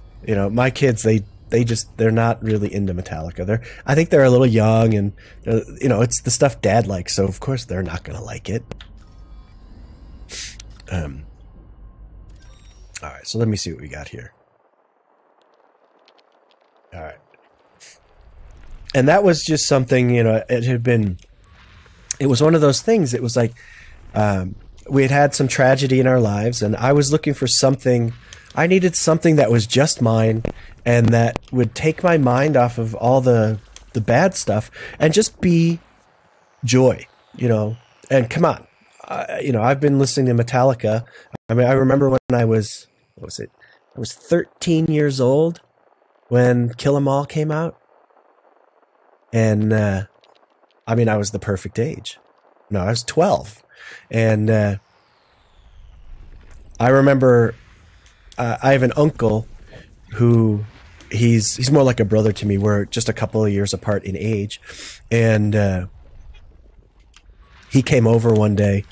my kids, they're not really into Metallica. I think they're a little young, and it's the stuff Dad likes, so of course they're not gonna like it. All right, so let me see what we got here. All right. And that was just something, it was one of those things. It was like, we had some tragedy in our lives, and I was looking for something. I needed something that was just mine and that would take my mind off of all the bad stuff and just be joy, and come on. I've been listening to Metallica. I remember when I was, I was 13 years old when Kill 'Em All came out. And, I was the perfect age. No, I was 12. And, I remember, I have an uncle who he's more like a brother to me. We're just a couple of years apart in age. And, he came over one day,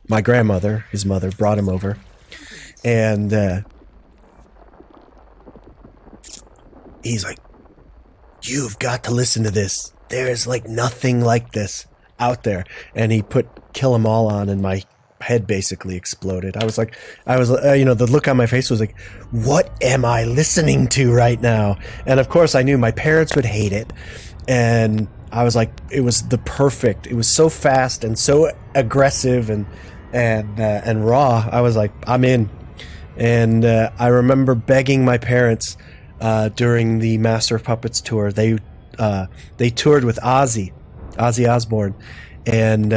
my grandmother, his mother, brought him over. And, he's like, "You've got to listen to this. There's like nothing like this out there." And he put Kill 'Em All on, and my head basically exploded. The look on my face was like, what am I listening to right now? And of course I knew my parents would hate it. And I was like, it was so fast and so aggressive and raw. I was like, I'm in. And I remember begging my parents during the Master of Puppets tour. They toured with Ozzy Osbourne, and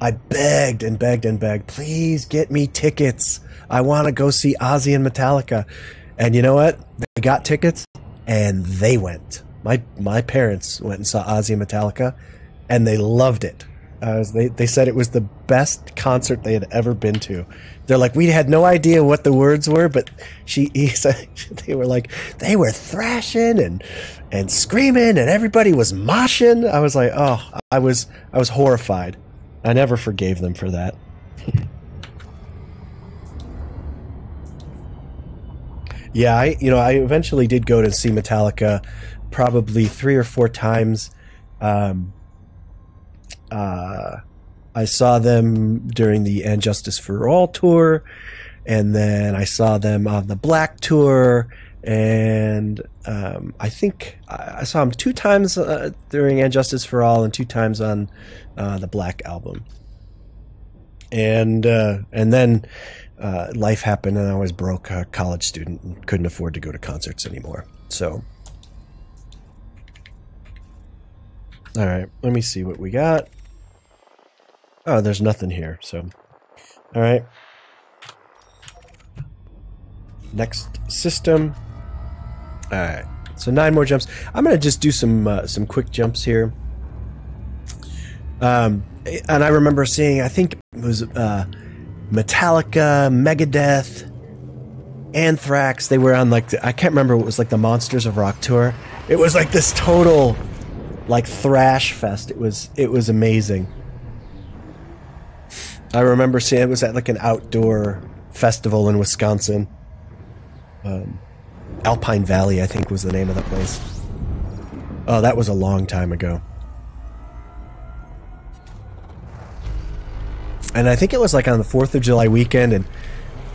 I begged and begged and begged, "Please get me tickets. I want to go see Ozzy and Metallica." And you know what? They got tickets, and they went. My parents went and saw Ozzy and Metallica, and they loved it. They said it was the best concert they had ever been to. They're like, we had no idea what the words were, but he said they were thrashing and screaming, and everybody was moshing. I was like, oh, I was horrified. I never forgave them for that. Yeah, I eventually did go to see Metallica, probably 3 or 4 times. I saw them during the And Justice for All tour, and then I saw them on the Black tour, and I think I saw them 2 times during And Justice for All and 2 times on the Black album. And then life happened, and I was broke, a college student, and couldn't afford to go to concerts anymore. So, all right, let me see what we got. Oh, there's nothing here, so... Alright. Next system. Alright, so 9 more jumps. I'm going to just do some quick jumps here. And I remember seeing, I think it was Metallica, Megadeth, Anthrax. They were on like I can't remember what was like the Monsters of Rock tour. It was like this total like thrash fest. It was amazing. I remember seeing it was at like an outdoor festival in Wisconsin. Alpine Valley, I think, was the name of the place. Oh, that was a long time ago. And I think it was like on the 4th of July weekend, and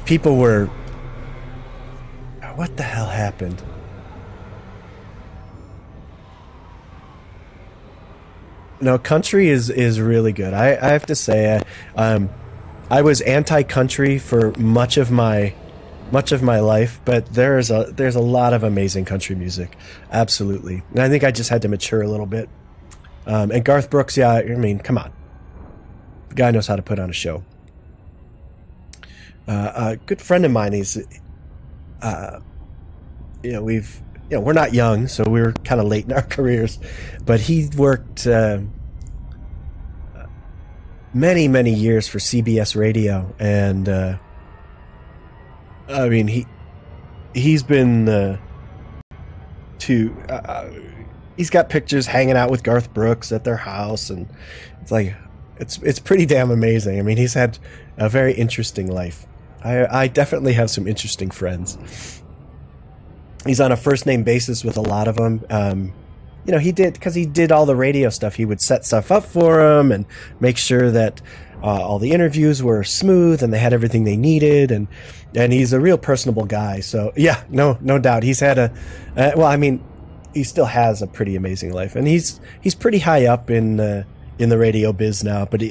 people were... What the hell happened? No, country is really good. I have to say, I was anti-country for much of my life, but there's a lot of amazing country music, absolutely. And I think I just had to mature a little bit. And Garth Brooks, yeah, I mean, come on, the guy knows how to put on a show. A good friend of mine, he's, we're not young, so we were kind of late in our careers, but he worked many years for CBS Radio, and I mean he's been he's got pictures hanging out with Garth Brooks at their house, and it's like it's pretty damn amazing. I mean, he's had a very interesting life. I definitely have some interesting friends. He's on a first name basis with a lot of them. He did all the radio stuff. He would set stuff up for them and make sure that all the interviews were smooth and they had everything they needed. And he's a real personable guy. So yeah, no doubt. He's had he still has a pretty amazing life, and he's pretty high up in the radio biz now. But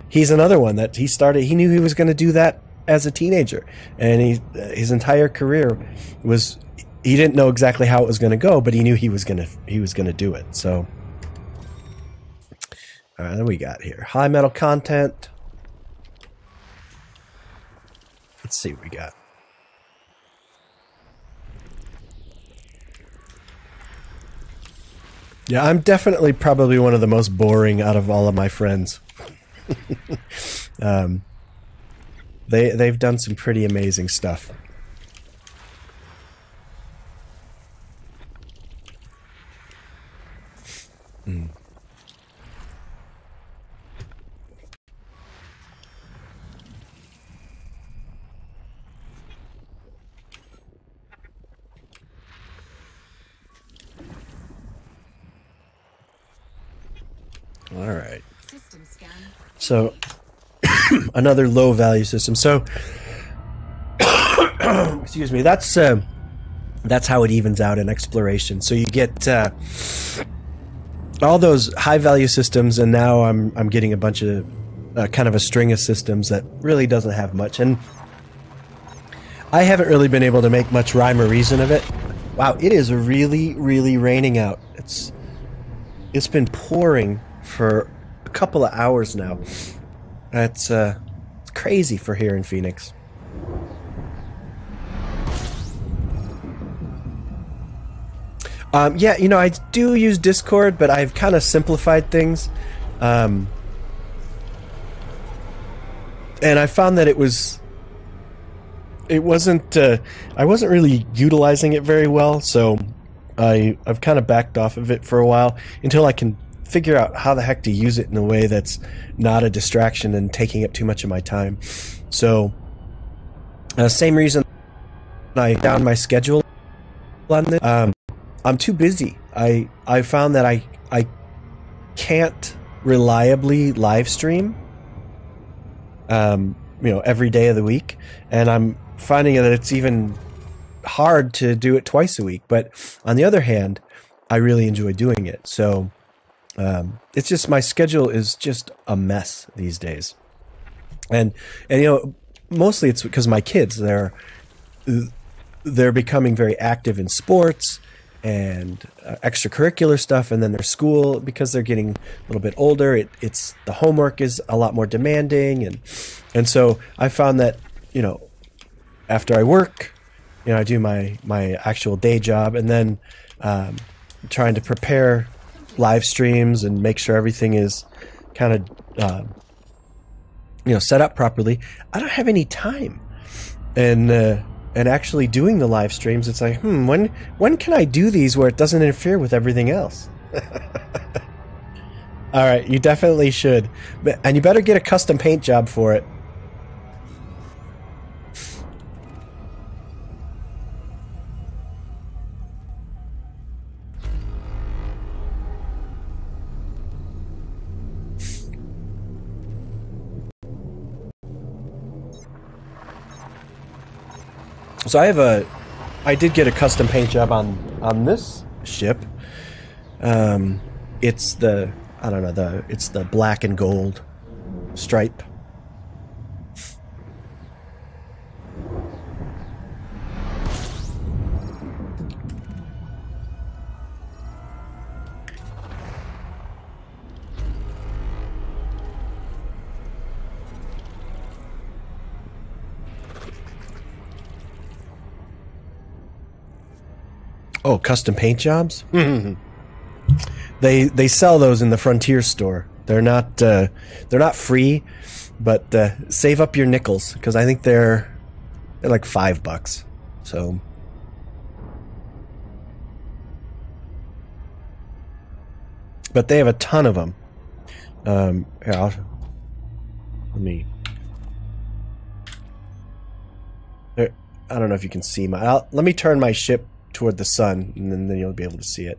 he's another one that he started. He knew he was going to do that as a teenager, and his entire career was. He didn't know exactly how it was going to go, but he knew he was going to do it. So, all right, then we got here high metal content. Let's see what we got. Yeah, I'm definitely probably one of the most boring out of all of my friends. They've done some pretty amazing stuff. All right. System scan. So another low value system. So excuse me. That's how it evens out in exploration. So you get all those high value systems, and now I'm getting a bunch of kind of a string of systems that really doesn't have much, and I haven't really been able to make much rhyme or reason of it. Wow, it is really raining out. It's been pouring for a couple of hours now. That's crazy for here in Phoenix. Yeah, I do use Discord, but I've kind of simplified things. And I found that I wasn't really utilizing it very well, so I've kind of backed off of it for a while until I can figure out how the heck to use it in a way that's not a distraction and taking up too much of my time. So, same reason I down my schedule on this. I'm too busy. I found that I can't reliably live stream every day of the week, and I'm finding that it's even hard to do it twice a week. But on the other hand, I really enjoy doing it. So it's just my schedule is just a mess these days, and mostly it's because my kids they're becoming very active in sports and extracurricular stuff, and then their school, because they're getting a little bit older, it's the homework is a lot more demanding, and so I found that after I work, I do my actual day job, and then trying to prepare live streams and make sure everything is kind of set up properly, I don't have any time. And actually doing the live streams, it's like, when can I do these where it doesn't interfere with everything else? All right, you definitely should. And you better get a custom paint job for it. So I did get a custom paint job on this ship. It's the, I don't know, it's the black and gold stripe. Oh, custom paint jobs? They sell those in the Frontier store. They're not free, but save up your nickels, because I think they're like $5. So but they have a ton of them. Here, let me. There, I don't know if you can see let me turn my ship toward the sun, and then you'll be able to see it.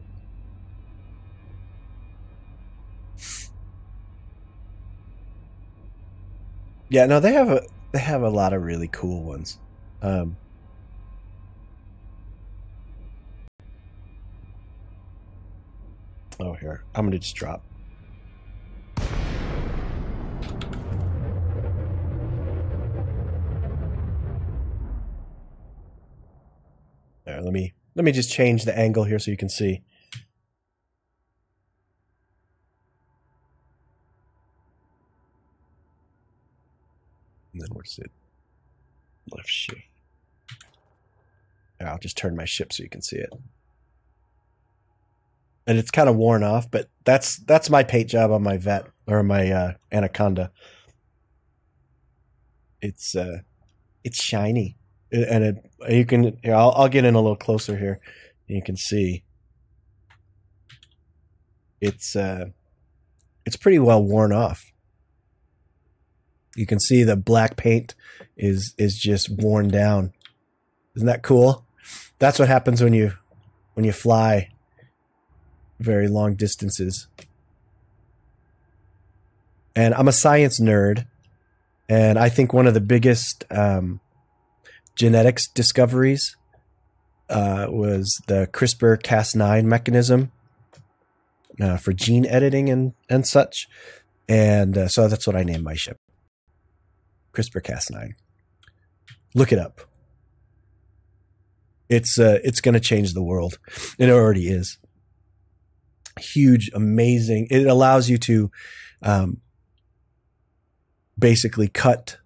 Yeah, no, they have a lot of really cool ones. Oh, here, I'm gonna just drop. There, let me just change the angle here so you can see. And then where's it? Left shift. I'll just turn my ship so you can see it. And it's kind of worn off, but that's my paint job on my Vet, or my Anaconda. It's shiny, and you can. Here, I'll get in a little closer here. You can see it's pretty well worn off. You can see the black paint is just worn down. Isn't that cool? That's what happens when you fly very long distances. And I'm a science nerd, and I think one of the biggest genetics discoveries was the CRISPR-Cas9 mechanism for gene editing and such. And so that's what I named my ship. CRISPR-Cas9. Look it up. It's going to change the world. It already is. Huge, amazing. It allows you to basically cut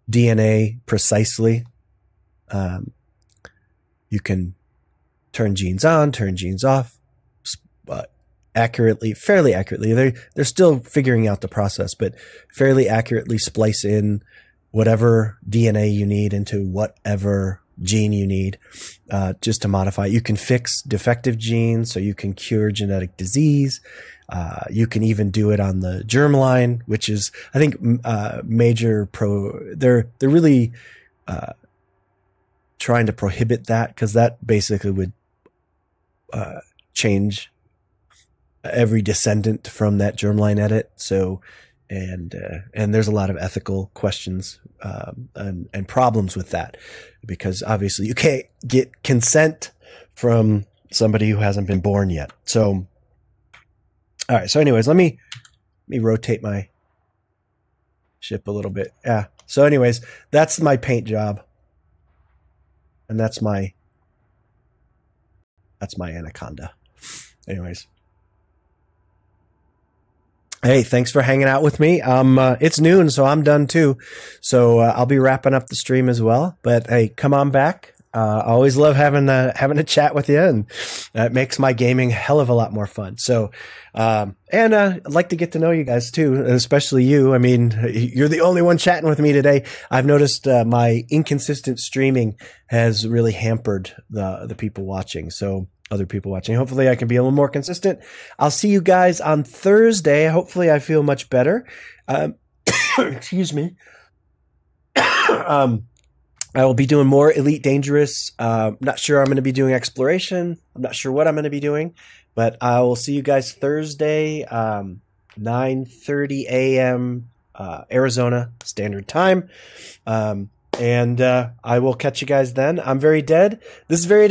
DNA precisely. You can turn genes on, turn genes off, accurately, fairly accurately. They're still figuring out the process, but fairly accurately splice in whatever DNA you need into whatever gene you need, just to modify. You can fix defective genes, so you can cure genetic disease. You can even do it on the germline, which is, I think, they're really trying to prohibit that, because that basically would change every descendant from that germline edit. So, and there's a lot of ethical questions and problems with that, because obviously you can't get consent from somebody who hasn't been born yet. So, all right. So, anyways, let me rotate my ship a little bit. Yeah. So, anyways, that's my paint job, and that's my Anaconda. Anyways. Hey, thanks for hanging out with me. It's noon, so I'm done too. So I'll be wrapping up the stream as well. But hey, come on back. Always love having a chat with you, and it makes my gaming a hell of a lot more fun. So, I'd like to get to know you guys too, and especially you. I mean, you're the only one chatting with me today. I've noticed my inconsistent streaming has really hampered the people watching. So, other people watching. Hopefully, I can be a little more consistent. I'll see you guys on Thursday. Hopefully, I feel much better. Excuse me. I will be doing more Elite Dangerous. Not sure I'm going to be doing exploration. I'm not sure what I'm going to be doing, but I will see you guys Thursday, 9:30 a.m. Arizona Standard Time. And I will catch you guys then. I'm Very Dead. This is Very Dead.